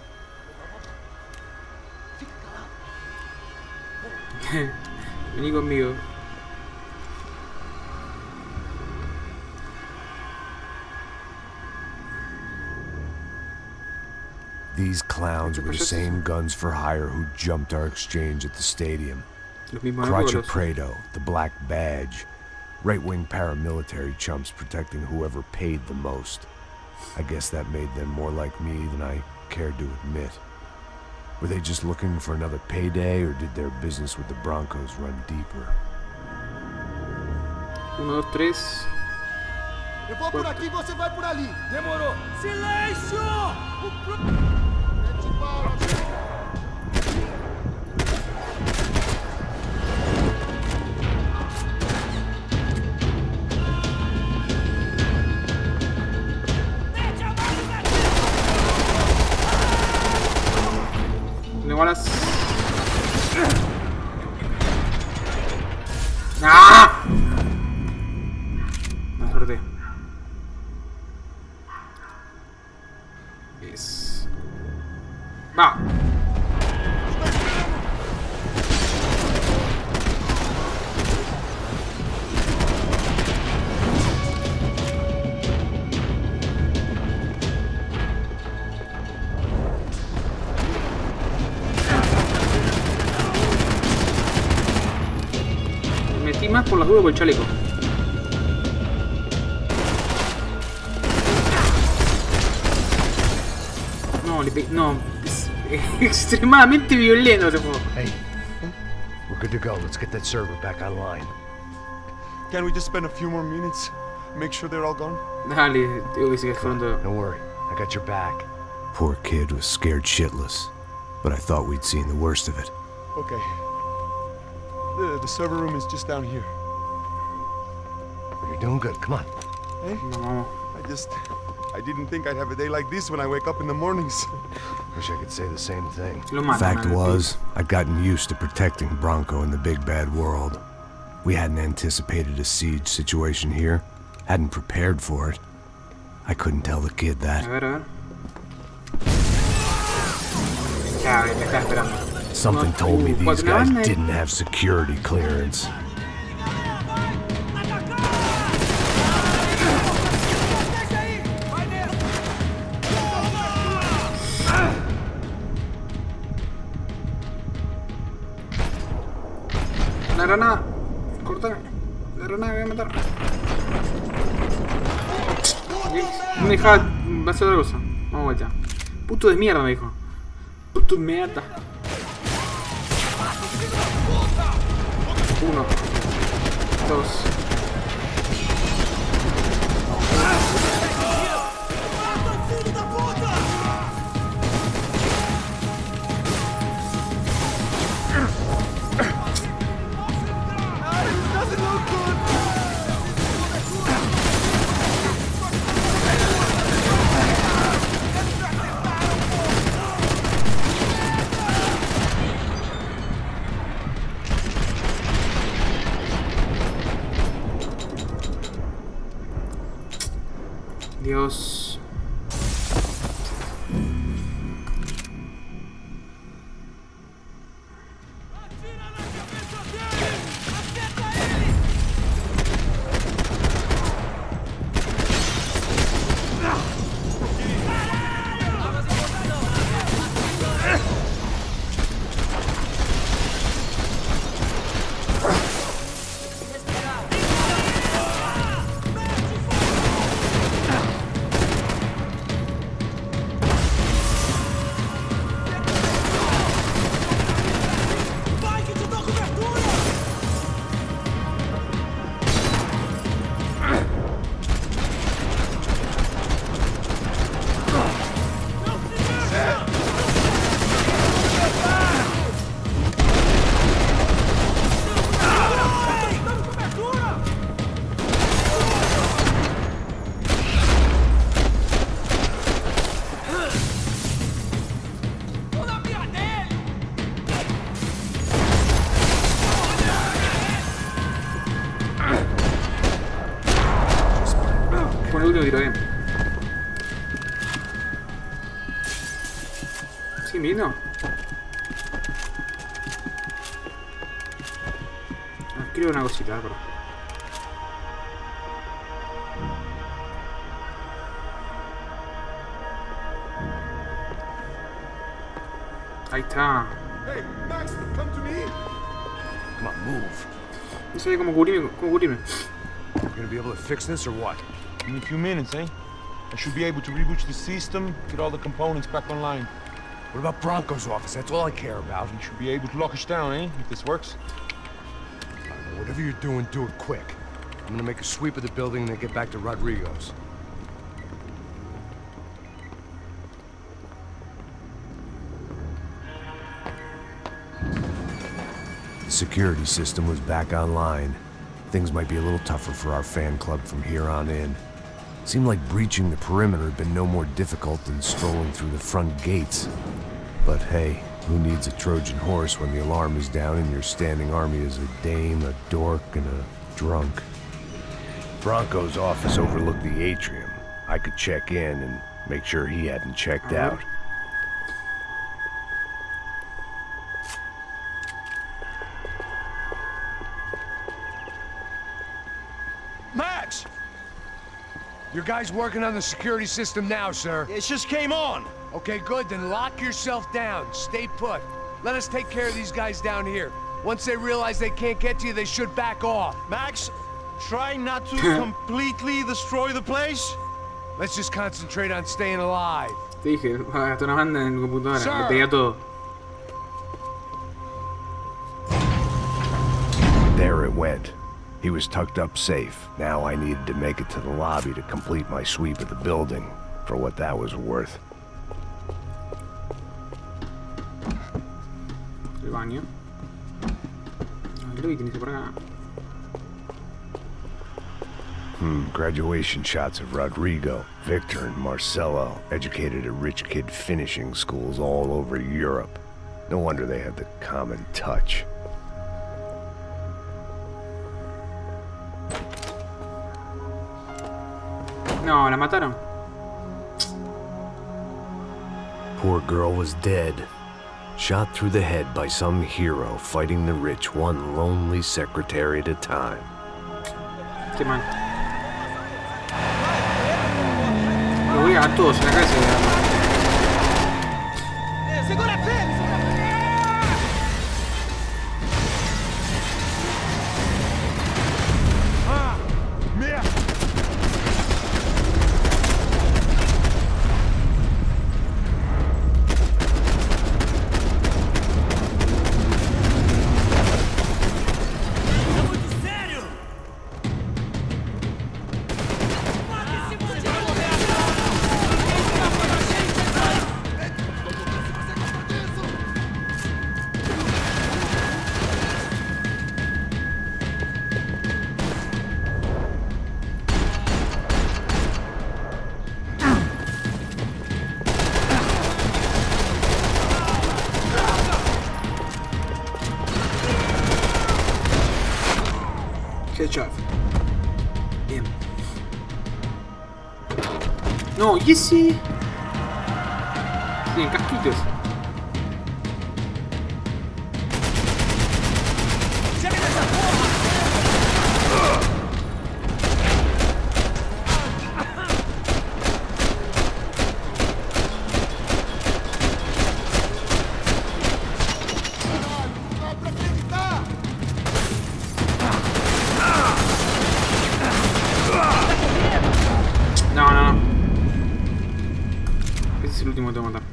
Fica calado. Vení conmigo. These clowns were the same guns for hire who jumped our exchange at the stadium. Crotcha Prado, the Black Badge. Right-wing paramilitary chumps protecting whoever paid the most. I guess that made them more like me than I cared to admit. Were they just looking for another payday, or did their business with the Broncos run deeper? 1, 2, 3. Eu vou por aqui, você vai por ali. Demorou. Silêncio! Mete bala, Igualas. ¡Ah! Me suerte. Es. Va. Más por las dudas por el chaleco. No, le pegué. No, es extremadamente violento ese juego. Hey, we're good to go. Let's get that server back online. Can't we just spend a few more minutes? Make sure they're all gone? Dale, tengo que seguir fueron todo. Don't worry, I got your back. Poor kid was scared shitless, but I thought we'd seen the worst of it. Okay. The server room is just down here. You're doing good. Come on. Hey? No. I didn't think I'd have a day like this when I wake up in the mornings. Wish I could say the same thing. Fact was, I'd gotten used to protecting Bronco in the big bad world. We hadn't anticipated a siege situation here. Hadn't prepared for it. I couldn't tell the kid that. A ver. Ya, me está esperando. Something told me these guys didn't have security clearance. La granada. Cortame. La granada me voy a matar. No me dejaba. Va a hacer otra cosa. Vamos a vuelta. Puto de mierda, me dijo. Puto de mierda. 1, 2. Dios. Con el último tiro bien. Sí, vino. Escribo una cosita, pero. Ahí está. Hey, Max, come to me. Come on, move. No sabía cómo cubrirme. gonna be able to fix this or what? Give me a few minutes, eh? I should be able to reboot the system, get all the components back online. What about Bronco's office? That's all I care about. You should be able to lock us down, eh? If this works. Whatever you're doing, do it quick. I'm gonna make a sweep of the building and then get back to Rodrigo's. The security system was back online. Things might be a little tougher for our fan club from here on in. Seemed like breaching the perimeter had been no more difficult than strolling through the front gates. But hey, who needs a Trojan horse when the alarm is down and your standing army is a dame, a dork, and a drunk? Bronco's office overlooked the atrium. I could check in and make sure he hadn't checked out. Max! Your guy's working on the security system now, sir. It just came on. Okay, good. Then lock yourself down. Stay put. Let us take care of these guys down here. Once they realize they can't get to you, they should back off. Max, try not to completely destroy the place. Let's just concentrate on staying alive. Te dije, hasta una banda en computadora, le pedía todo. There it went. He was tucked up safe. Now I needed to make it to the lobby to complete my sweep of the building, for what that was worth. El baño. Creo que tiene que por acá. Graduation shots of Rodrigo, Victor, and Marcelo, educated at rich kid finishing schools all over Europe. No wonder they had the common touch. No, la mataron. Poor girl was dead. Shot through the head by some hero fighting the rich one lonely secretary at a time. Qué mal. Lo voy a dar todos en la cabeza. Headshot. Bien. No, ¿y ese? Tienen casquitos. Es el último que tengo que matar.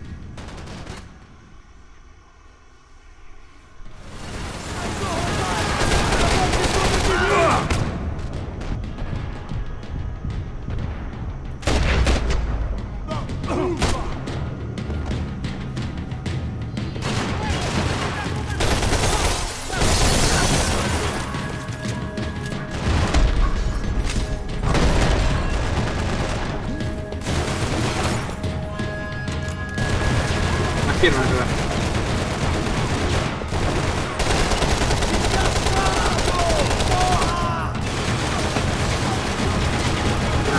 Piernas, ¿verdad?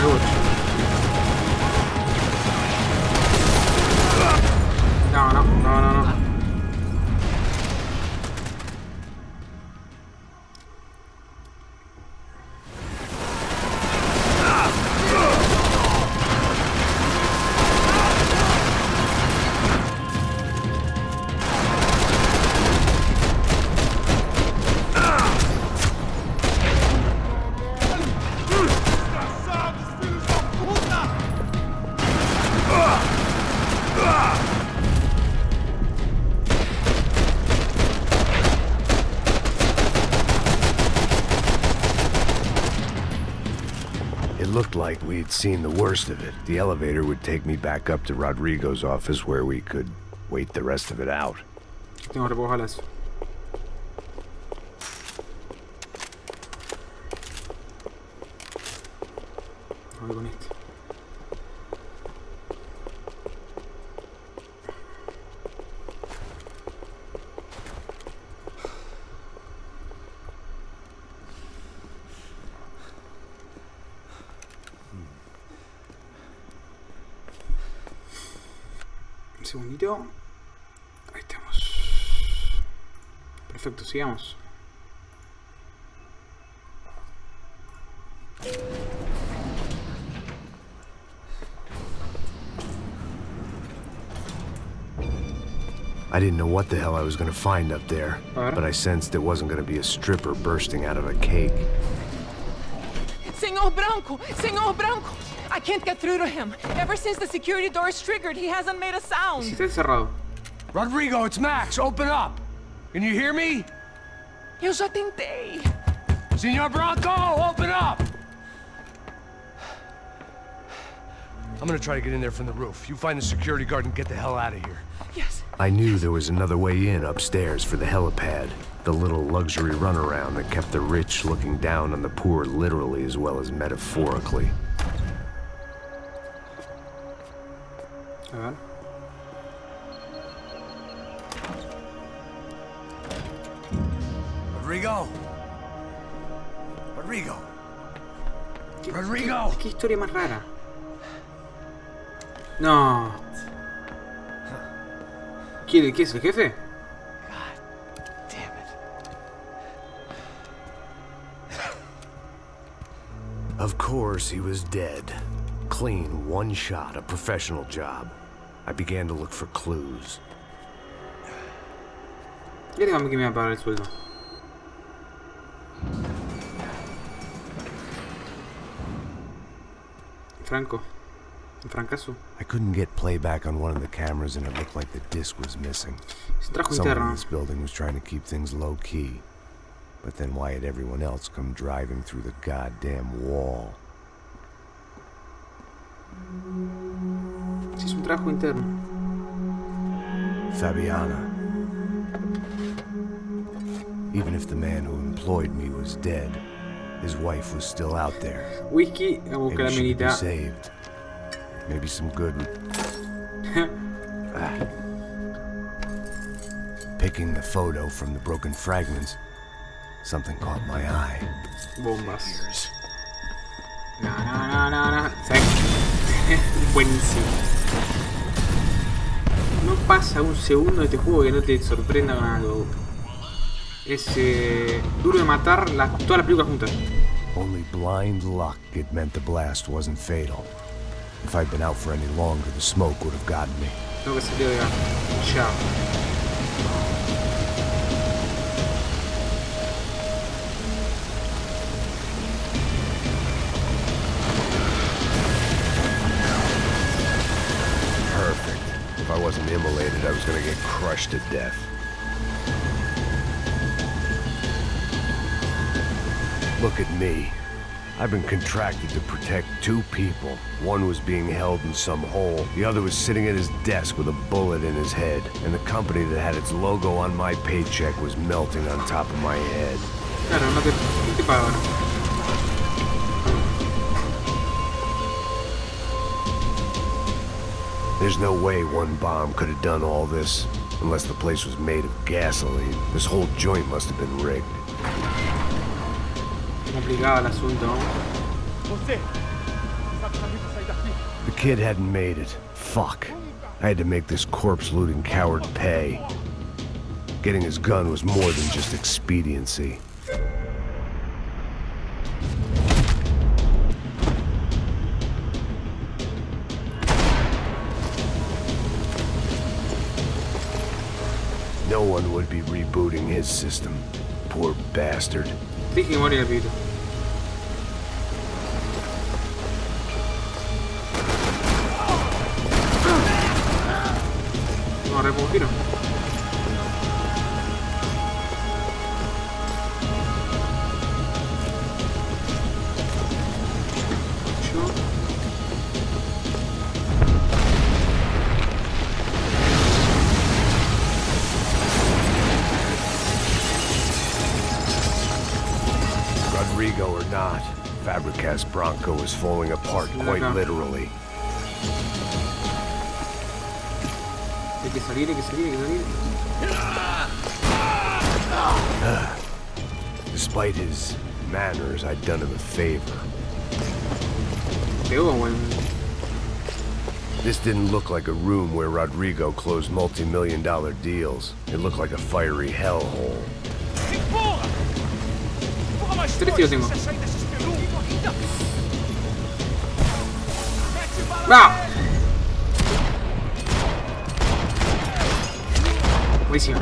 No. like we'd seen the worst of it. The elevator would take me back up to Rodrigo's office where we could wait the rest of it out. Tengo repojalas. Voy con este. Un segundito. Ahí estamos. Perfecto, sigamos. I didn't know what the hell I was going to find up there, but I sensed it wasn't going to be a stripper bursting out of a cake. Senor Branco! Senor Branco! I can't get through to him. Ever since the security door is triggered, he hasn't made a sound. Si está encerrado. Rodrigo, it's Max. Open up. Can you hear me? Eu já tentei. Senor Branco, open up! I'm gonna try to get in there from the roof. You find the security guard and get the hell out of here. Yes. I knew there was another way in upstairs for the helipad. The little luxury runaround that kept the rich looking down on the poor literally as well as metaphorically. Rodrigo! Rodrigo! Rodrigo! ¿Qué historia más rara? No. ¿Qué es el jefe? Of course, he was dead. Clean, one shot, a professional job. I began to look for clues. Ya dígame que me va a pagar el sueldo. Franco. Francazo. I couldn't get playback on one of the cameras and it looked like the disc was missing. Someone in this building was trying to keep things low-key. But then why had everyone else come driving through the goddamn wall? Sí, es un trabajo interno. Fabiana. Even if the man who employed me was dead, his wife was still out there. Whisky, a buscar la Maybe she could be minita. saved. Maybe some good. Picking the photo from the broken fragments, something caught my eye. Bombas. No. Buenísimo. No pasa un segundo de este juego que no te sorprenda con algo. Es duro de matar todas las películas juntas. Only blind luck it meant the blast wasn't fatal. If I'd been out for any longer, the smoke would have gotten me. Tengo que salir de acá. Ya. Perfect. If I wasn't immolated, I was gonna get crushed to death. Look at me. I've been contracted to protect two people. One was being held in some hole. The other was sitting at his desk with a bullet in his head. And the company that had its logo on my paycheck was melting on top of my head. Claro, no te pagan. There's no way one bomb could have done all this. Unless the place was made of gasoline. This whole joint must have been rigged. Complicado el asunto. The kid hadn't made it. Fuck. I had to make this corpse-looting coward pay. Getting his gun was more than just expediency. No one would be rebooting his system. Poor bastard. Dije que moría el pito. No, repongo un tiro. Yo. badass Bronco is falling apart quite literally. Hay que salir, hay que salir, hay que salir. Despite his manners, I'd done him a favor. Pegó, buen. This didn't look like a room where Rodrigo closed multi-million-dollar deals. It looked like a fiery hellhole. Tres tiros tengo. ¡Va! Buenísimo.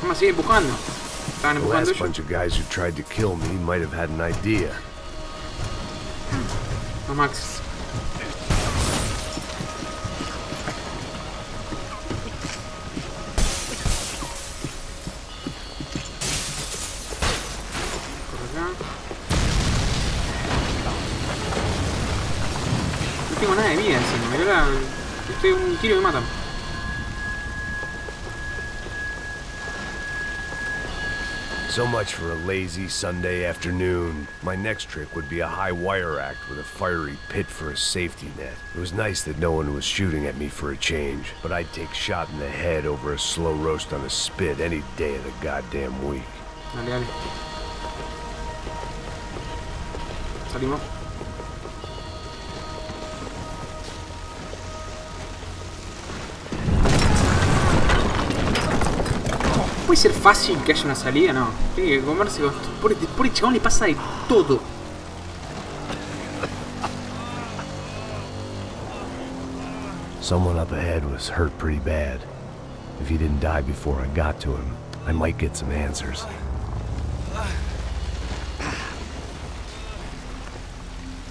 Vamos a seguir empujando. Estaban The empujando last ellos. bunch of guys who tried to kill me might have had an idea. No, Max. No tengo nada de vida encima, me la... Estoy un tiro y me matan. So much for a lazy Sunday afternoon. My next trick would be a high wire act with a fiery pit for a safety net. It was nice that no one was shooting at me for a change, but I'd take shot in the head over a slow roast on a spit any day of the goddamn week. Dale, dale. Salimos. ¿Puede ser fácil que haya una salida? No. Tiene que comerse con... Por el chabón le pasa de todo. Someone up ahead was hurt pretty bad. If he didn't die before I got to him, I might get some answers.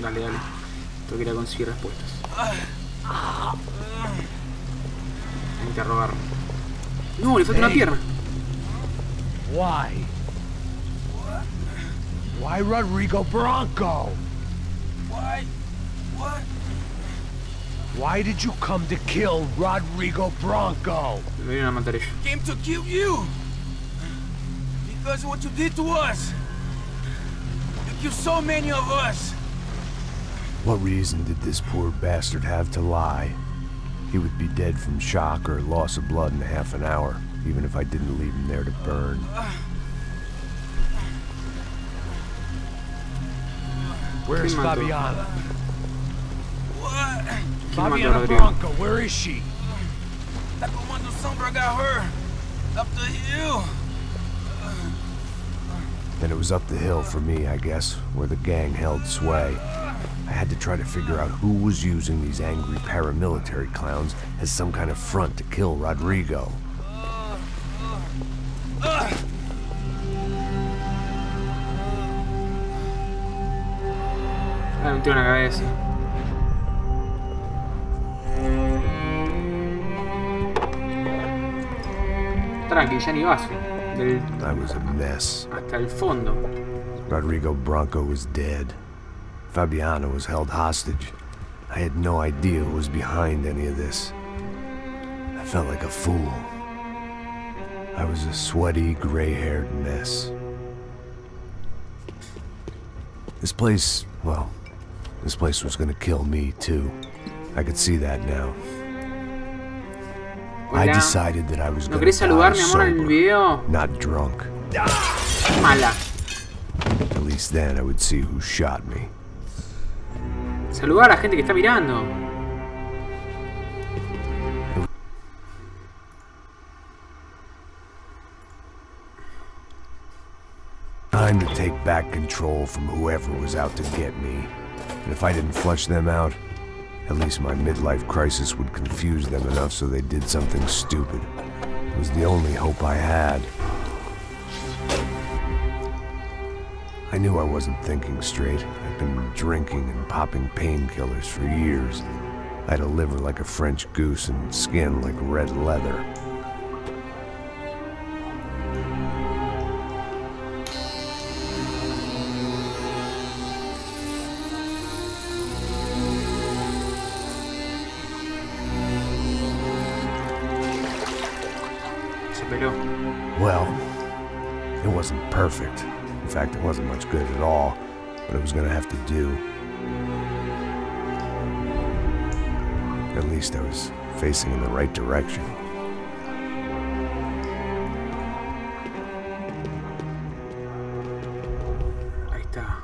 Dale, dale. Tengo que ir a conseguir respuestas. Hay que interrogar. No, le falta una pierna. Why? Why Rodrigo Bronco? Why? What? Why did you come to kill Rodrigo Bronco? Me vienen a matar ellos. Came to kill you. Because of what you did to us. You killed so many of us. What reason did this poor bastard have to lie? He would be dead from shock or loss of blood in half an hour, even if I didn't leave him there to burn. Where's Fabiana? What? Fabiana Bronco, where is she? That Comando Sombra got her. Up the hill. Then it was up the hill for me, I guess, where the gang held sway. I had to try to figure out who was using these angry paramilitary clowns as some kind of front to kill Rodrigo. Ah, me tiro en la cabeza. Tranqui, ya ni vaso. I was a mess. Hasta el fondo. Rodrigo Bronco was dead. Fabiana was held hostage. I had no idea who was behind any of this. I felt like a fool. I was a sweaty, gray-haired mess. This place, well, this place was gonna kill me too. I could see that now. Hola. I decided that I was ¿No gonna querés saludar, die mi amor, en el sober, video? not drunk. Mala. At least then I would see who shot me. Saludar a la gente que está mirando. Time to take back control from whoever was out to get me. And if I didn't flush them out, at least my midlife crisis would confuse them enough so they did something stupid. It was the only hope I had. I knew I wasn't thinking straight. I'd been drinking and popping painkillers for years. I had a liver like a French goose and skin like red leather. Well, it wasn't perfect. In fact, it wasn't much good at all, but it was gonna have to do. At least I was facing in the right direction. Ahí está.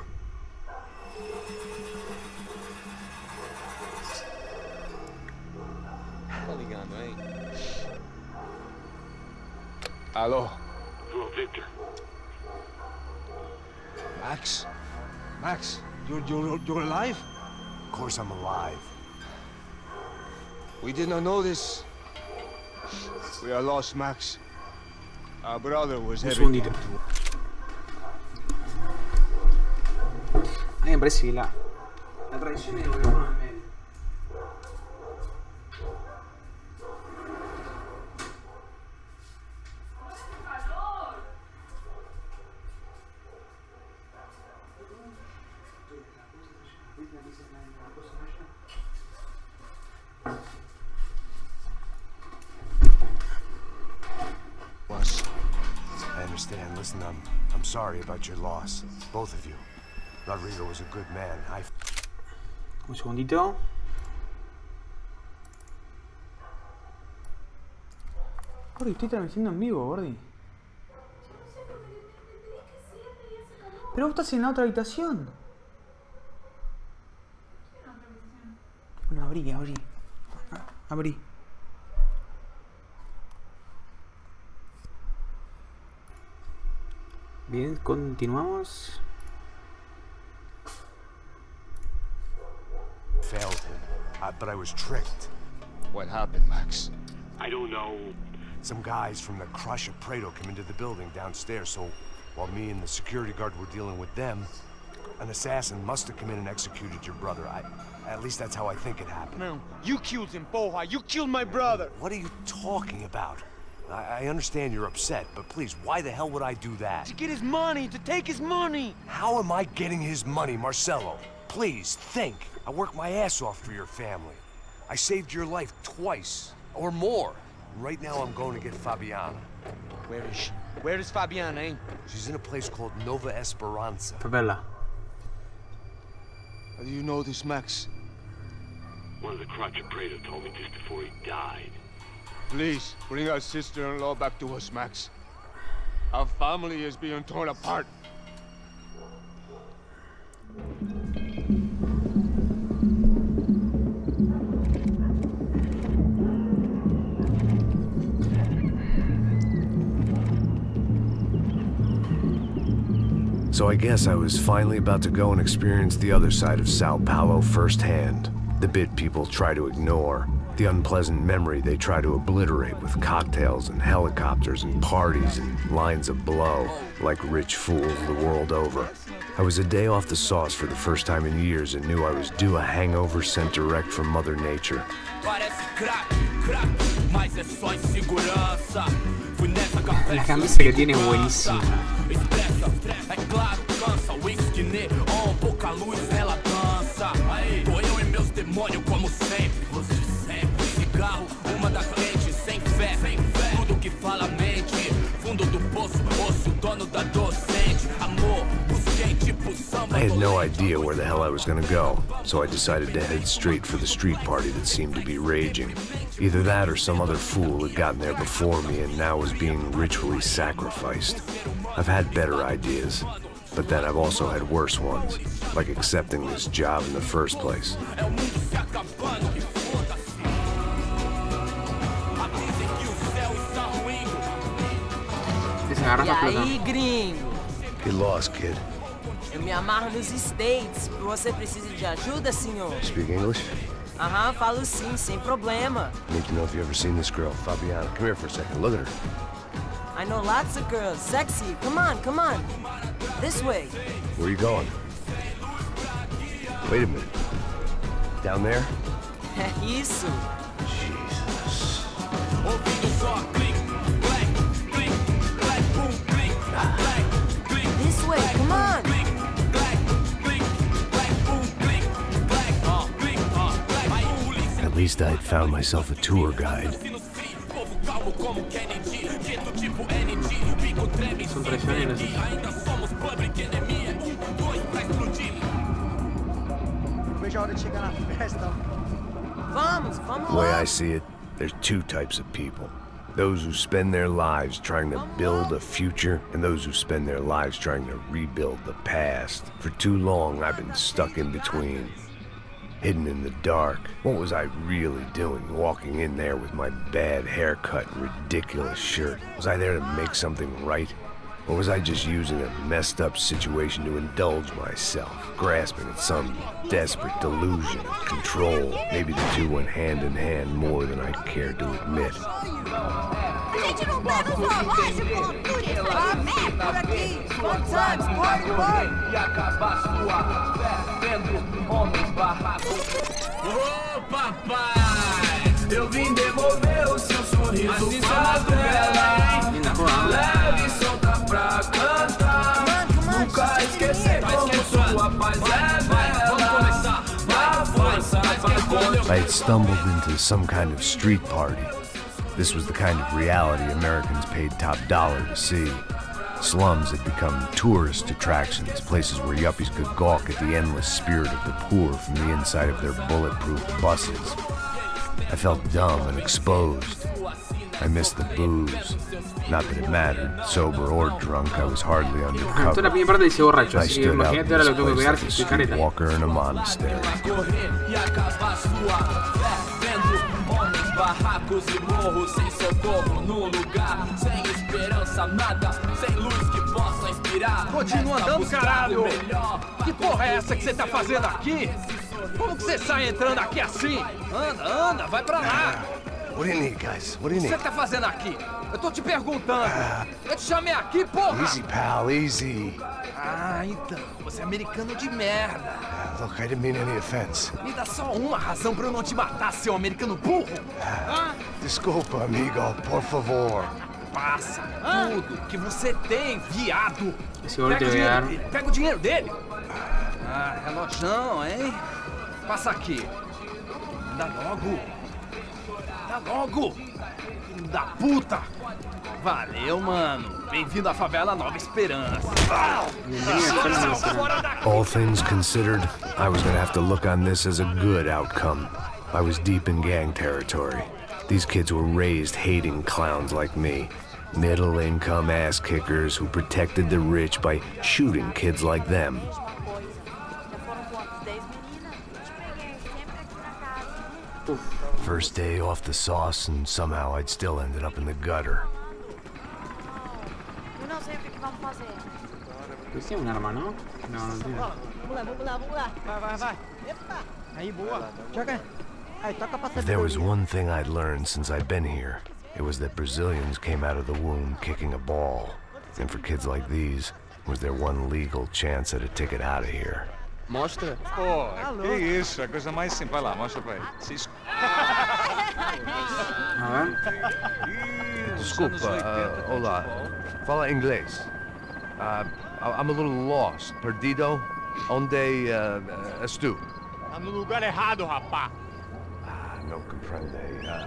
Alô? Hello, Victor. Max? Max, you're alive? Of course I'm alive. We did not know this. We are lost, Max. Our brother was Un everything segundito. to... A mí me parece que la tradición es volver al medio. I understand. Listen, I'm sorry about your loss. Both of you. Rodrigo was a good man. Un segundito. Gordi, estoy transmitiendo en vivo, Gordi. Pero vos estás en la otra habitación. Bueno, abrí. Bien, continuamos. Failed him, but I was tricked. What happened, Max? I don't know. Some guys from the Crush of Prado came into the building downstairs, so while me and the security guard were dealing with them, an assassin must have come in and executed your brother. At least that's how I think it happened. No, you killed him, Boha. You killed my brother. What are you talking about? I understand you're upset, but please, why the hell would I do that? To get his money, to take his money. How am I getting his money, Marcelo? Please, think. I worked my ass off for your family. I saved your life twice, or more. Right now I'm going to get Fabiana. Where is she? Where is Fabiana, eh? She's in a place called Nova Esperanza. Favela. How do you know this, Max? One of the Crotch of Prado told me just before he died. Please, bring our sister-in-law back to us, Max. Our family is being torn apart. So I guess I was finally about to go and experience the other side of Sao Paulo firsthand. The bit people try to ignore. The unpleasant memory they try to obliterate with cocktails and helicopters and parties and lines of blow, like rich fools the world over. I was a day off the sauce for the first time in years and knew I was due a hangover sent direct from Mother Nature. La camisa que tiene es buenísima. Como sempre, você sempre. Cigarro, uma das lentes, sem fé, tudo que fala mente. Fundo do poço, osso, dono da docente. Amor, busquei tipo samba. I had no idea where the hell I was gonna go, so I decided to head straight for the street party that seemed to be raging. Either that or some other fool had gotten there before me and now was being ritually sacrificed. I've had better ideas, but then I've also had worse ones, like accepting this job in the first place. E aí, gringo? Get lost, kid. Eu me amarro nos States. Você precisa de ajuda, senhor? Speak English? Aham, falo sim, sem problema. Need to know if you've ever seen this girl, Fabiana. Come here for a second. Look at her. I know lots of girls. Sexy. Come on, come on. This way. Where are you going? Wait a minute. Down there? Isso. Jesus. This way, come on. At least I'd found myself a tour guide. Son traicioneros. The way I see it, there's two types of people. Those who spend their lives trying to build a future, and those who spend their lives trying to rebuild the past. For too long, I've been stuck in between. Hidden in the dark. What was I really doing walking in there with my bad haircut and ridiculous shirt? Was I there to make something right? Or was I just using a messed up situation to indulge myself, grasping at some desperate delusion of control? Maybe the two went hand in hand more than I cared to admit. Ô papai, eu vim devolver o seu sorriso pra tela. Leve e solta pra cantar. Nunca esquecer como sua paz é bela. Na força vai continuar. I had stumbled into some kind of street party. This was the kind of reality Americans paid top dollar to see. Slums had become tourist attractions, places where yuppies could gawk at the endless spirit of the poor from the inside of their bulletproof buses. I felt dumb and exposed. I missed the booze. Not that it mattered, sober or drunk, I was hardly undercover. Toda la primera parte dice borracho, I así que stood out imagínate in ahora this lo tengo que place pegar like si a estoy careta. streetwalker in a monastery. Barracos e morros sem socorro no lugar, sem esperança, nada, sem luz que possa inspirar. Continua andando, caralho! Que porra é essa que você tá fazendo aqui? Como que você sai entrando aqui assim? Anda, anda, vai pra lá! What do you need, guys? What do you O que need? você tá fazendo aqui? Eu tô te perguntando. Eu te chamei aqui, porra! Easy, pal, easy. Ah, então, você é americano de merda. Look, I didn't mean any offense. Me dá só uma razão pra eu não te matar, seu americano burro. Desculpa, amigo, por favor. Passa tudo que você tem, viado. Esse olho deve dar. Pega o dinheiro dele. Ah, relojão, hein? Passa aqui. Dá logo. Dá logo. Filho da puta. Valeu, mano. Bem-vindo à favela Nova Esperança. All things considered, I was gonna have to look on this as a good outcome. I was deep in gang territory. These kids were raised hating clowns like me. Middle-income ass-kickers who protected the rich by shooting kids like them. First day off the sauce, and somehow I'd still ended up in the gutter. Pues tiene un arma, ¿no? No, no tiene. Vamos lá. Vai. Epa! Aí, boa. Joga. Aí, toca pra If there was one thing I'd learned since I'd been here, it was that Brazilians came out of the womb kicking a ball. And for kids like these, was their one legal chance at a ticket out of here. Mostra. Pô, que isso, é a coisa mais simples. Vai lá, mostra pra ele. Desculpa, olá. Fala inglês. I'm a little lost. Perdido? Onde estou? Tá no lugar errado, rapá. Não compreende.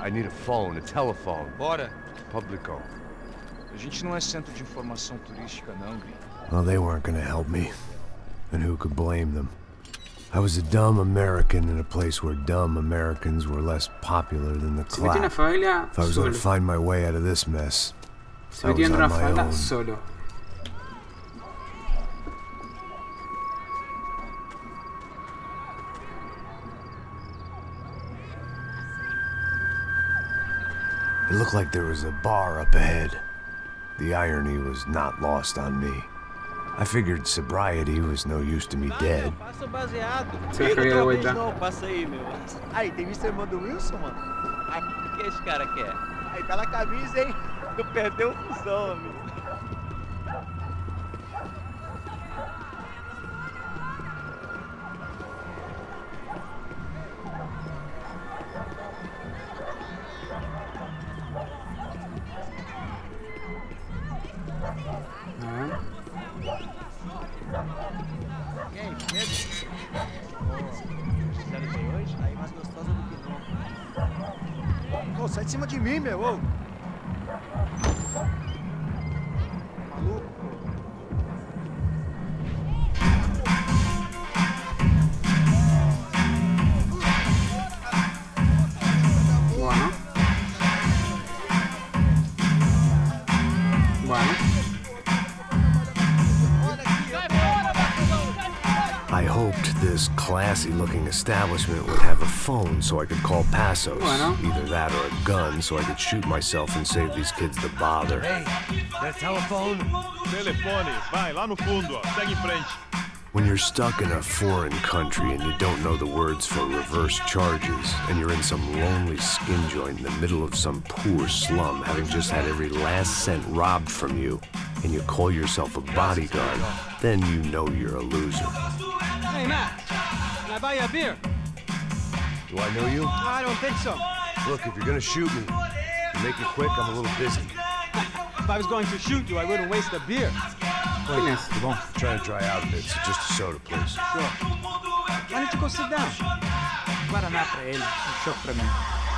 I need a phone, a telephone. Bora. Publico. A gente não é centro de informação turística, não, gringo. Well, they weren't gonna help me. And who could blame them? I was a dumb American in a place where dumb Americans were less popular than the Se metió en la clap. favela If I was gonna solo. find my way out of this mess, Se I metió was en una on my favela own. solo. It looked like there was a bar up ahead. The irony was not lost on me. I figured sobriety was no use to me dead. Passa o baseado. Se vai cair de vuelta. Não, passa aí, meu. Aí, tem visto a irmã do Wilson, mano? Aí, o que esse cara quer? Aí, tá na camisa, hein? Tu perdeu o fusão, amigo. Aí, mais gostosa do que sai de cima de mim, meu! Ô. Maluco! hoped this classy-looking establishment would have a phone so I could call Passos. Either that or a gun so I could shoot myself and save these kids the bother. Hey, that telephone? Telefone, vai, lá no fundo, ó. Segue em frente. When you're stuck in a foreign country and you don't know the words for reverse charges, and you're in some lonely skin joint in the middle of some poor slum, having just had every last cent robbed from you, and you call yourself a bodyguard, then you know you're a loser. Hey, Matt, can I buy you a beer? Do I know you? I don't think so. Look, if you're gonna shoot me, make it quick, I'm a little busy. If I was going to shoot you, I wouldn't waste a beer. Wait, come on. Trying to dry out a bit, so just a soda, please. Sure. Why don't you go sit down? Guaraná pra ele, choque pra mim.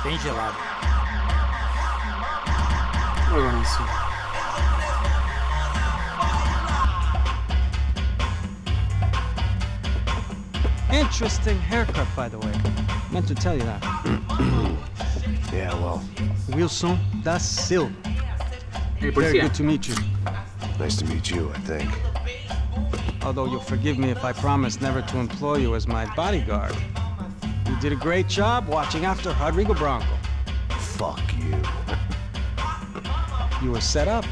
Bem gelado. Interesting haircut, by the way. Meant to tell you that. Yeah, well. Wilson da Silva. Very good to meet you. Nice to meet you, I think. Although you'll forgive me if I promise never to employ you as my bodyguard. You did a great job watching after Rodrigo Branco. Fuck you. You were set up.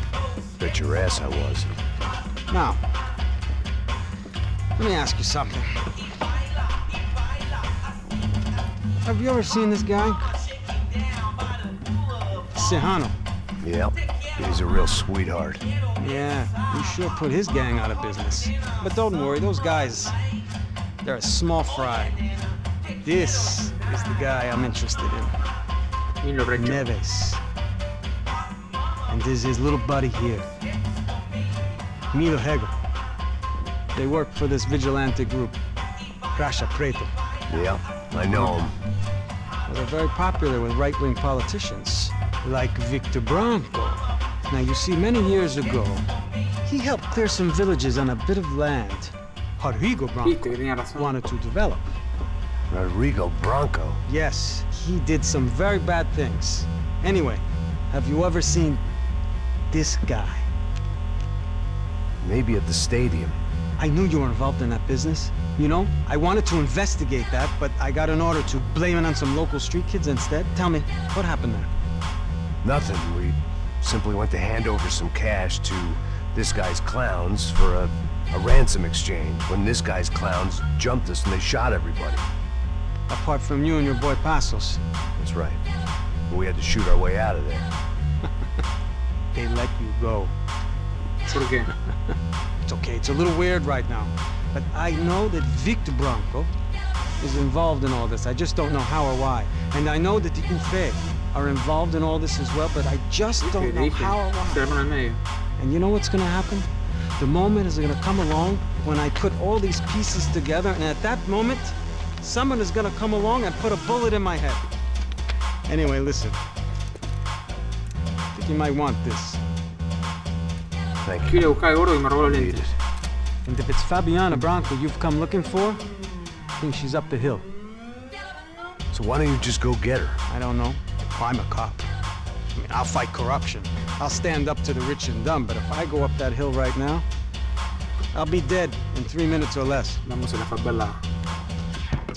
Bet your ass I was. Now, let me ask you something. Have you ever seen this guy? Sejano. Yep. He's a real sweetheart. Yeah, you sure put his gang out of business. But don't worry, those guys, they're a small fry. This is the guy I'm interested in. Neves. And this is his little buddy here. Milo Hegel. They work for this vigilante group, Crasha Preto. Yeah, I know him. Well, they're very popular with right-wing politicians, like Victor Branco. Now, you see, many years ago, he helped clear some villages on a bit of land Rodrigo Branco wanted to develop. Rodrigo Branco? Yes, he did some very bad things. Anyway, have you ever seen this guy? Maybe at the stadium. I knew you were involved in that business. You know, I wanted to investigate that, but I got an order to blame it on some local street kids instead. Tell me, what happened there? Nothing. We simply went to hand over some cash to this guy's clowns for a ransom exchange when this guy's clowns jumped us and they shot everybody. Apart from you and your boy Passos. That's right. But we had to shoot our way out of there. They let you go. It's okay. It's okay. It's a little weird right now. But I know that Victor Branco is involved in all this. I just don't know how or why. And I know that the UFE are involved in all this as well, but I just don't know how or why. And you know what's gonna happen? The moment is gonna come along when I put all these pieces together, and at that moment, someone is gonna come along and put a bullet in my head. Anyway, listen. I think you might want this. Thank you. And if it's Fabiana Branco you've come looking for, I think she's up the hill. So why don't you just go get her? I don't know. I'm a cop. I mean, I'll fight corruption. I'll stand up to the rich and dumb, but if I go up that hill right now, I'll be dead in 3 minutes or less.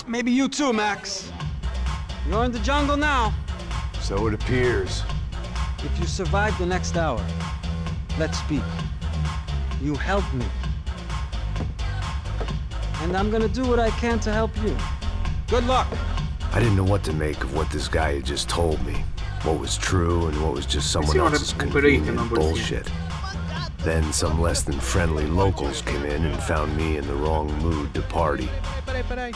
Maybe you too, Max. You're in the jungle now. So it appears. If you survive the next hour, let's speak. You help me. And I'm gonna do what I can to help you. Good luck. I didn't know what to make of what this guy had just told me. What was true and what was just someone else's convenient bullshit. Then some less than friendly locals came in and found me in the wrong mood to party. Peraí.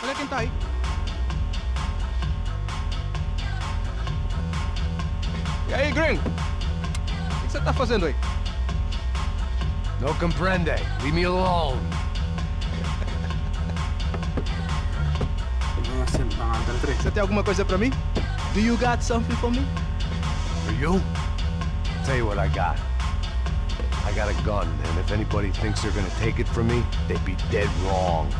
Olha quem tá aí. E aí, gringo? O que você tá fazendo aí? No comprende. Leave me alone. Você tem alguma coisa pra mim? Do you got something for me? For you? Tell you what I got. I got a gun, and if anybody thinks they're gonna take it from me, they'd be dead wrong.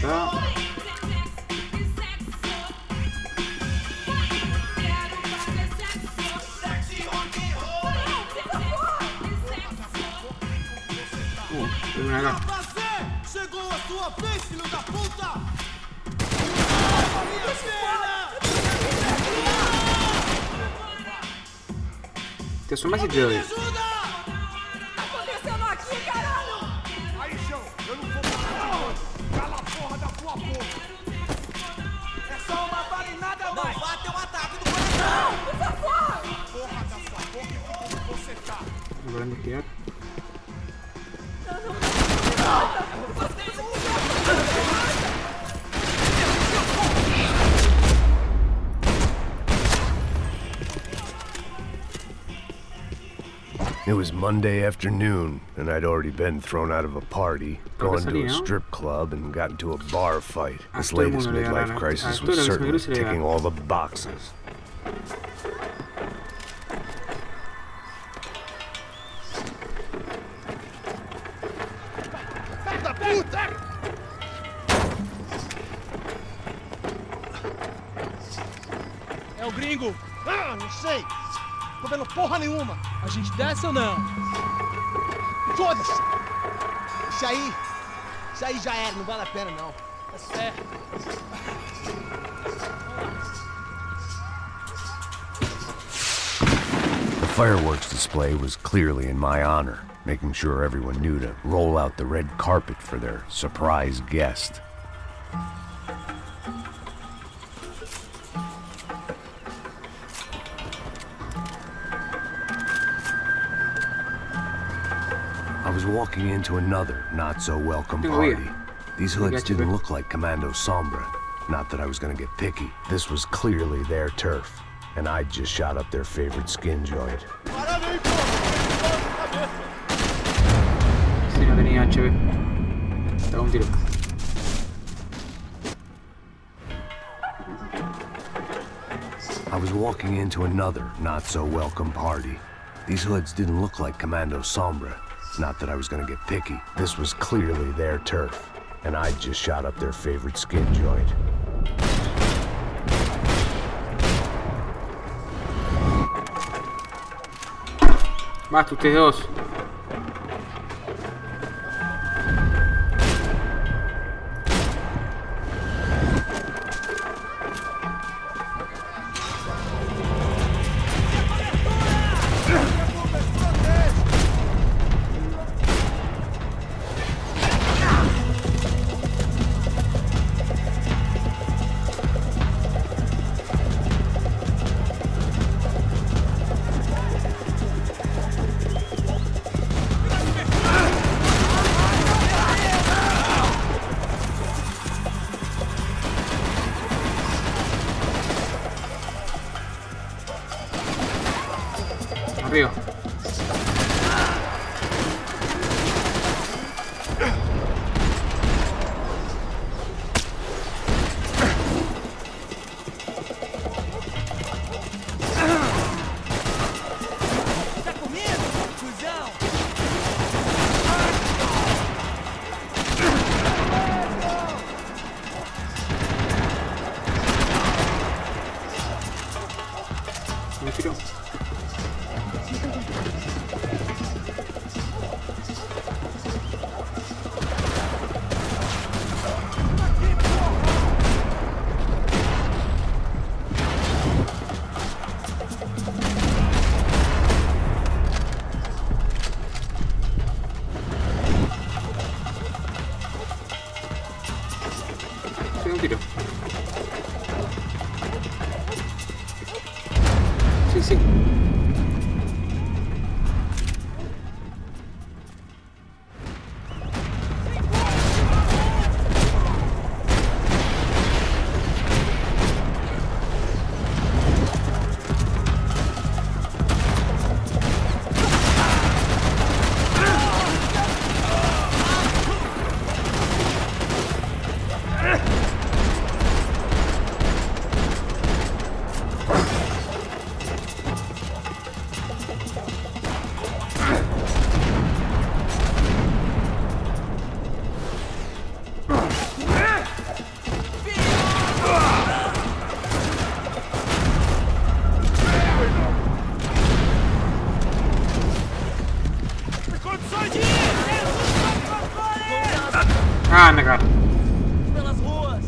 está. Tem uma acá. Chegou a sua vez, filho da puta! Te asomas e te doy. Tá acontecendo aqui, caralho! Aí, chão, eu não vou falar. Cala a porra da tua boca! É só uma balinada, mano! Não vá ter um ataque do coração! Não, por favor! Porra da sua boca e como você tá! Vou investigar. It was Monday afternoon, and I'd already been thrown out of a party, gone to a strip club, and got into a bar fight. This latest midlife crisis was certainly ticking all the boxes. É o gringo! Ah, não sei! Tô vendo porra nenhuma! A gente desce ou não? Foda-se! Isso aí já era, não vale a pena não. Tá certo. The fireworks display was clearly in my honor, making sure everyone knew to roll out the red carpet for their surprise guest. I was walking into another not-so-welcome party. These hoods didn't look like Commando Sombra. Not that I was gonna get picky. This was clearly their turf, and I'd just shot up their favorite skin joint. Si no tenía HB. Te hago un tiro. I was walking into another not-so-welcome party. These hoods didn't look like Commando Sombra. Not that I was gonna get picky. This was clearly their turf, and I'd just shot up their favorite skin joint. Basta ustedes dos. Arriba. Tá comigo, cuzão? Me tiró. Un tiro. Sí, sí. acá. Pelas ruas.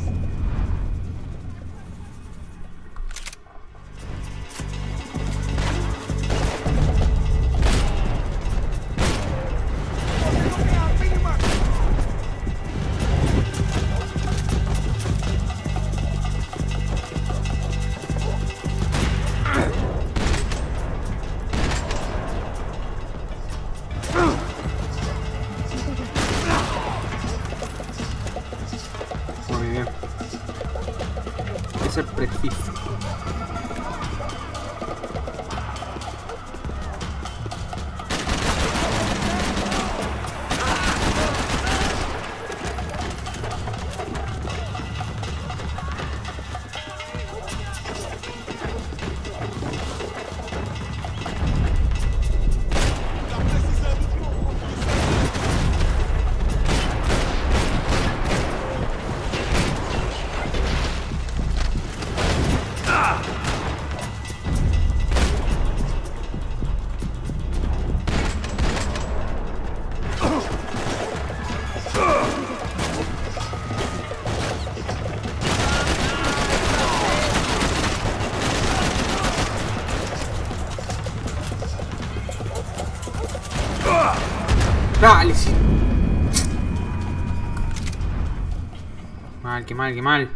Muy bien. Es el prefijo. Dale, sí. Mal, qué mal, qué mal.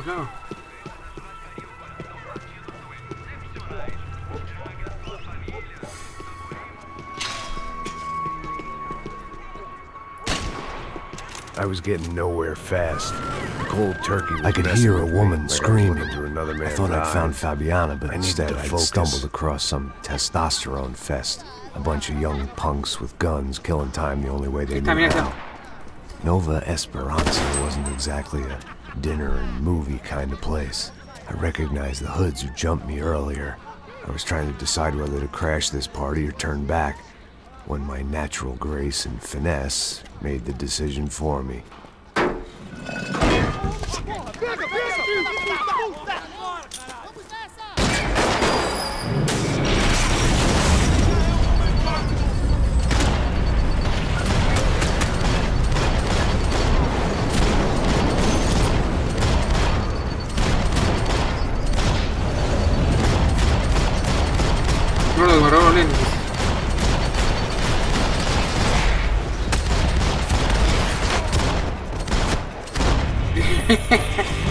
No. I was getting nowhere fast. Cold turkey was I could messing hear a with woman me like I screaming. put into another I man's thought I'd found eyes. Fabiana, but I needed instead to I'd focus. stumbled across some testosterone fest. A bunch of young punks with guns killing time the only way they knew how. Nova Esperanza wasn't exactly a dinner and movie kind of place. I recognized the hoods who jumped me earlier. I was trying to decide whether to crash this party or turn back, when my natural grace and finesse made the decision for me.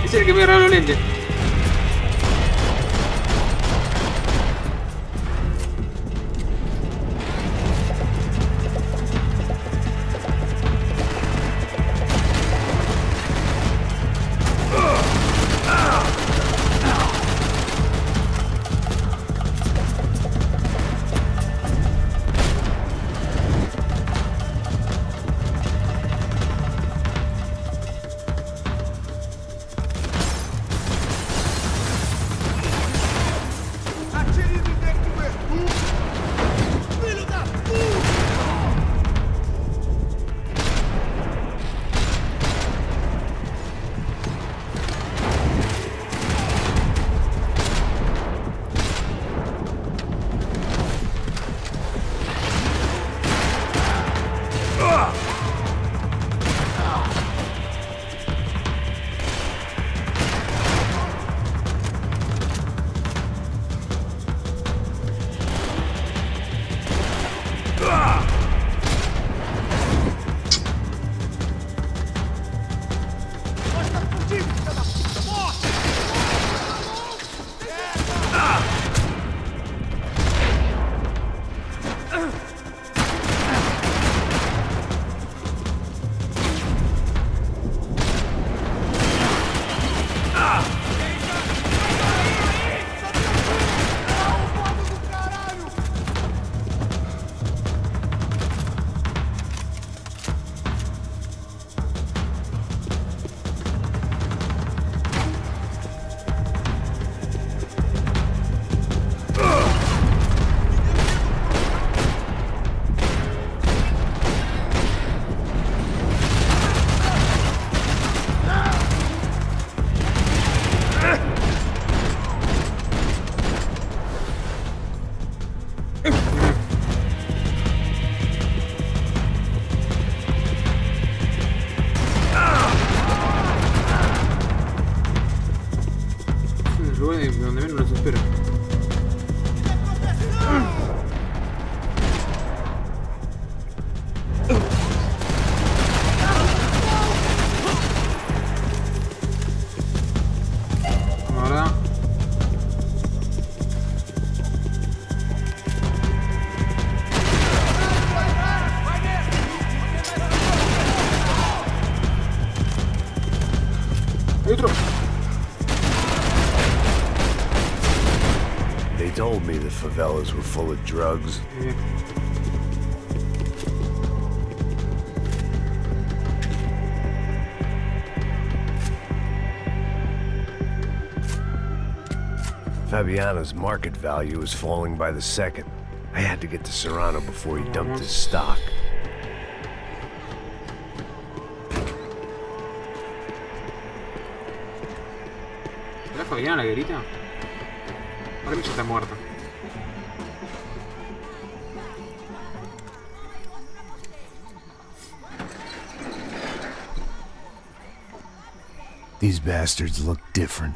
Es el que me agarró los lentes. favelas were full of drugs. Fabiana's market value was falling by the second. I had to get to Serrano before he dumped his stock. ¿Era Fabiana la guerrita? Para mí ya está muerta. These bastards looked different.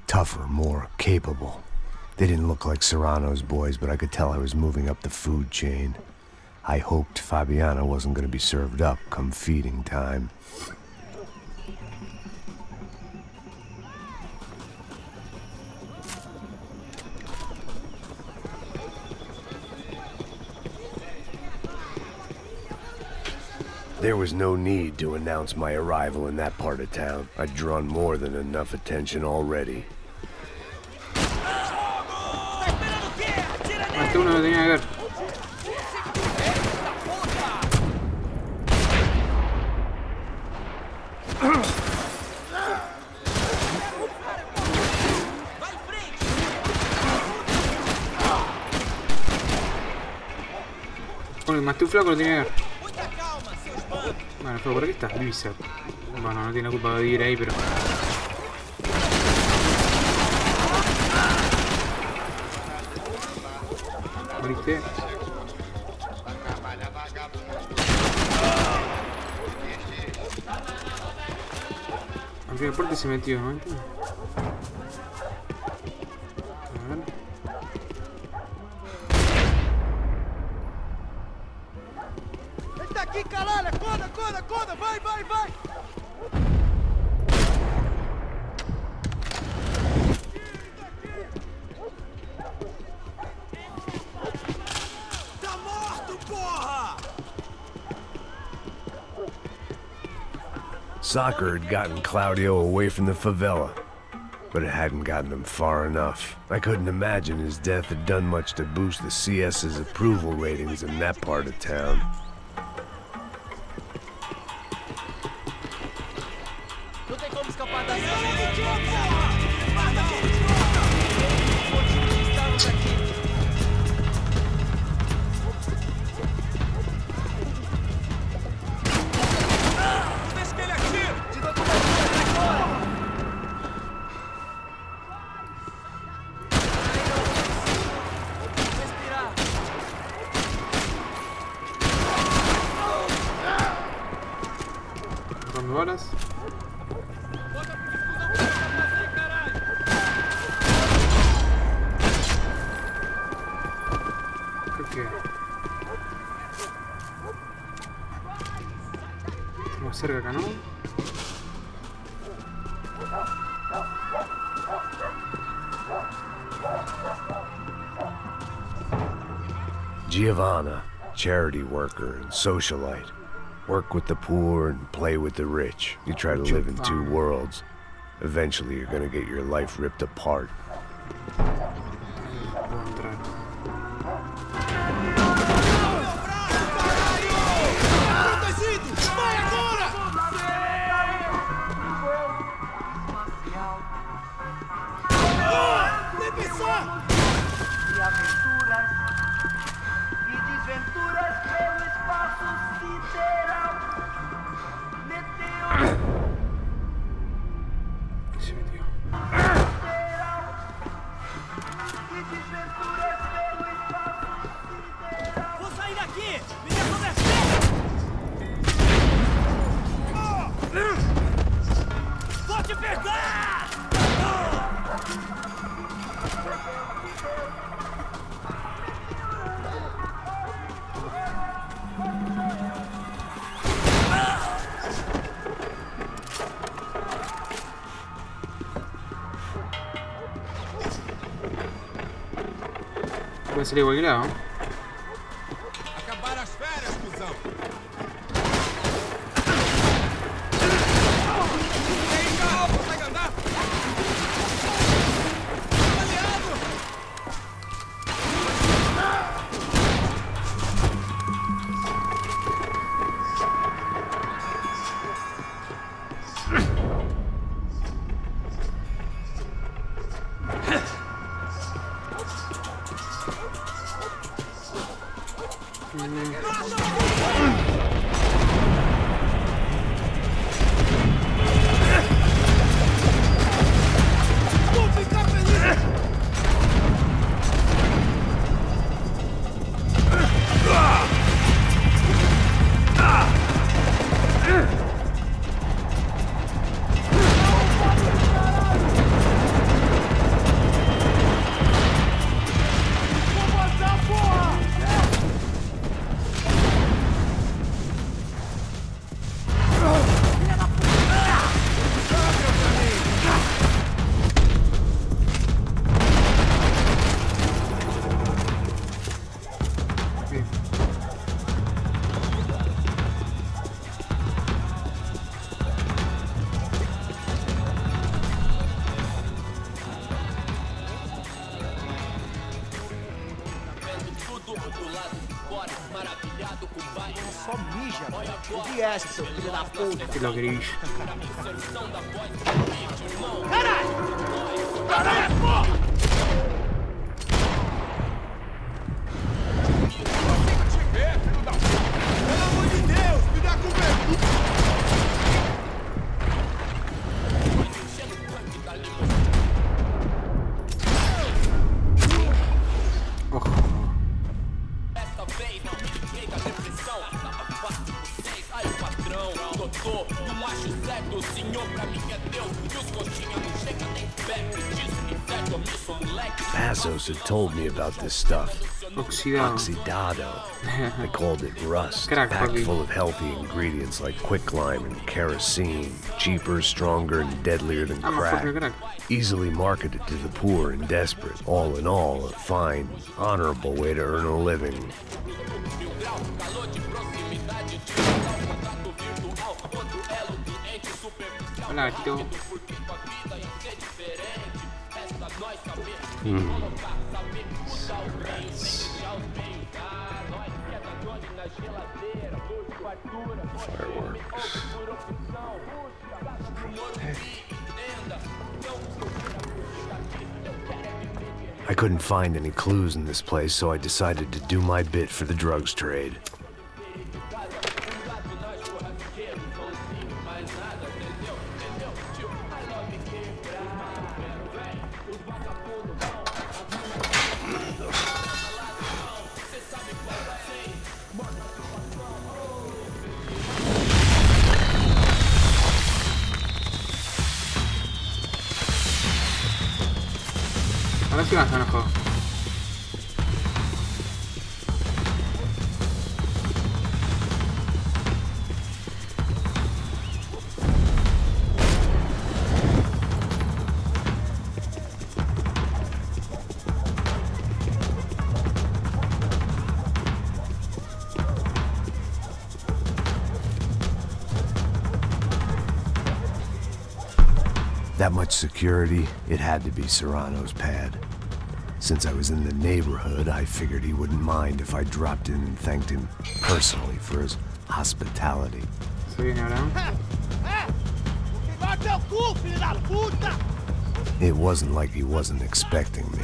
Tougher, more capable. They didn't look like Serrano's boys, but I could tell I was moving up the food chain. I hoped Fabiana wasn't going to be served up come feeding time. There was no need to announce my arrival in that part of town. I'd drawn more than enough attention already. Maté uno que tenía que ver. Bueno, maté un flaco que tenía que ver. Bueno, pero ¿por qué estás Luisa? Bueno, no tiene culpa de vivir ahí, pero... ¿Moriste? ¿A qué parte se metió? ¿No? A ver. Está aqui, caralho! Acorda, acorda, acorda! Vai, vai, vai! Tá morto, porra! Soccer had gotten Claudio away from the favela, but it hadn't gotten him far enough. I couldn't imagine his death had done much to boost the CS's approval ratings in that part of town. Horas. Creo que estamos cerca acá, ¿no? Giovanna, charity worker and socialite. Work with the poor and play with the rich. You try to live in two worlds. Eventually you're gonna get your life ripped apart. Puede salir igual que lado. Acabaram as férias, cuzão! E aí, carro, consegue andar? Aliado! Só mija. O que é esse, seu filho da puta? Aquilo gris. Caralho! Caralho, porra! Pelo amor de Deus, me dá cobertura! ASUS had told me about this stuff. Oxidado. They called it rust, packed full of healthy ingredients like quicklime and kerosene, cheaper, stronger, and deadlier than crack. Easily marketed to the poor and desperate. All in all, a fine, honorable way to earn a living. Hola, gatito. I couldn't find any clues in this place, so I decided to do my bit for the drugs trade. Ahora sí vas a enojar. That much security, it had to be Serrano's pad. Since I was in the neighborhood, I figured he wouldn't mind if I dropped in and thanked him personally for his hospitality. It wasn't like he wasn't expecting me.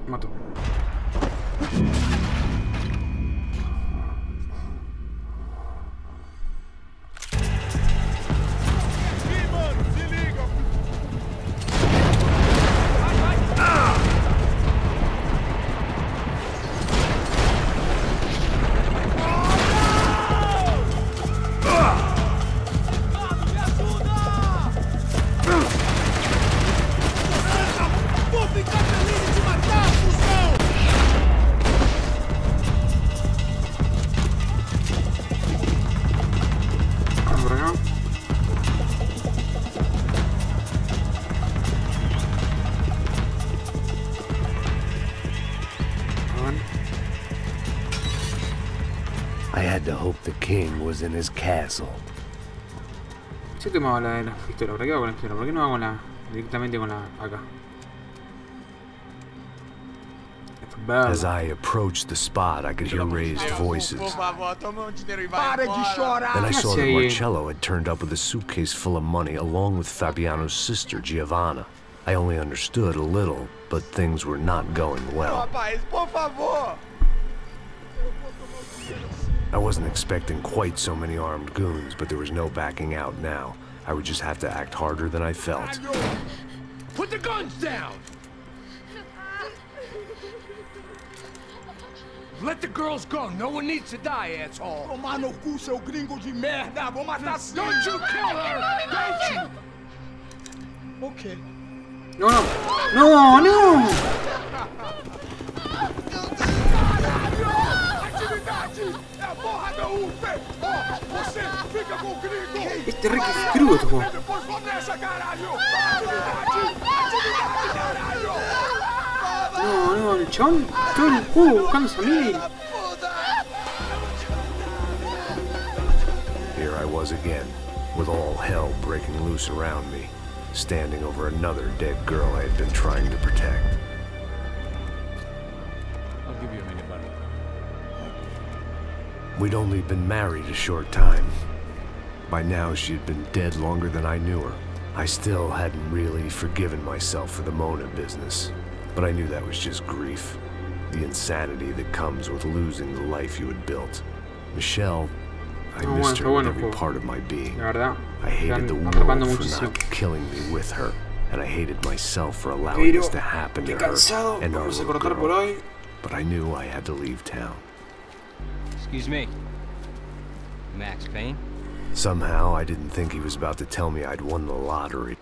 Mato. had to hope the king was in his castle. Yo quemaba la de la pistola. ¿Para qué hago con la pistola? ¿Por qué no hago directamente con la acá? As I approached the spot, I could hear raised voices. Then I saw that Marcello had turned up with a suitcase full of money along with Fabiano's sister, Giovanna. I only understood a little, but things were not going well. I wasn't expecting quite so many armed goons, but there was no backing out now. I would just have to act harder than I felt. Put the guns down! Let the girls go. No one needs to die, asshole. Tomar no cu, seu gringo de merda. Vou matar sim. Don't you kill her! Don't you? Okay. No, no. No, no. Este re que es crudo, tipo. No, no, el chabón todo el juego buscando a mí. Here I was again, with all hell breaking loose around me, standing over another dead girl I had been trying to protect. I'll give you a minute, buddy. We'd only been married a short time. By now, she had been dead longer than I knew her. I still hadn't really forgiven myself for the Mona business, but I knew that was just grief. The insanity that comes with losing the life you had built. Michelle, I missed her with every part of my being. I hated the world for not killing me with her, and I hated myself for allowing this to happen to her and our little girl. But I knew I had to leave town. Excuse me. Max Payne? Somehow, I didn't think he was about to tell me I'd won the lottery.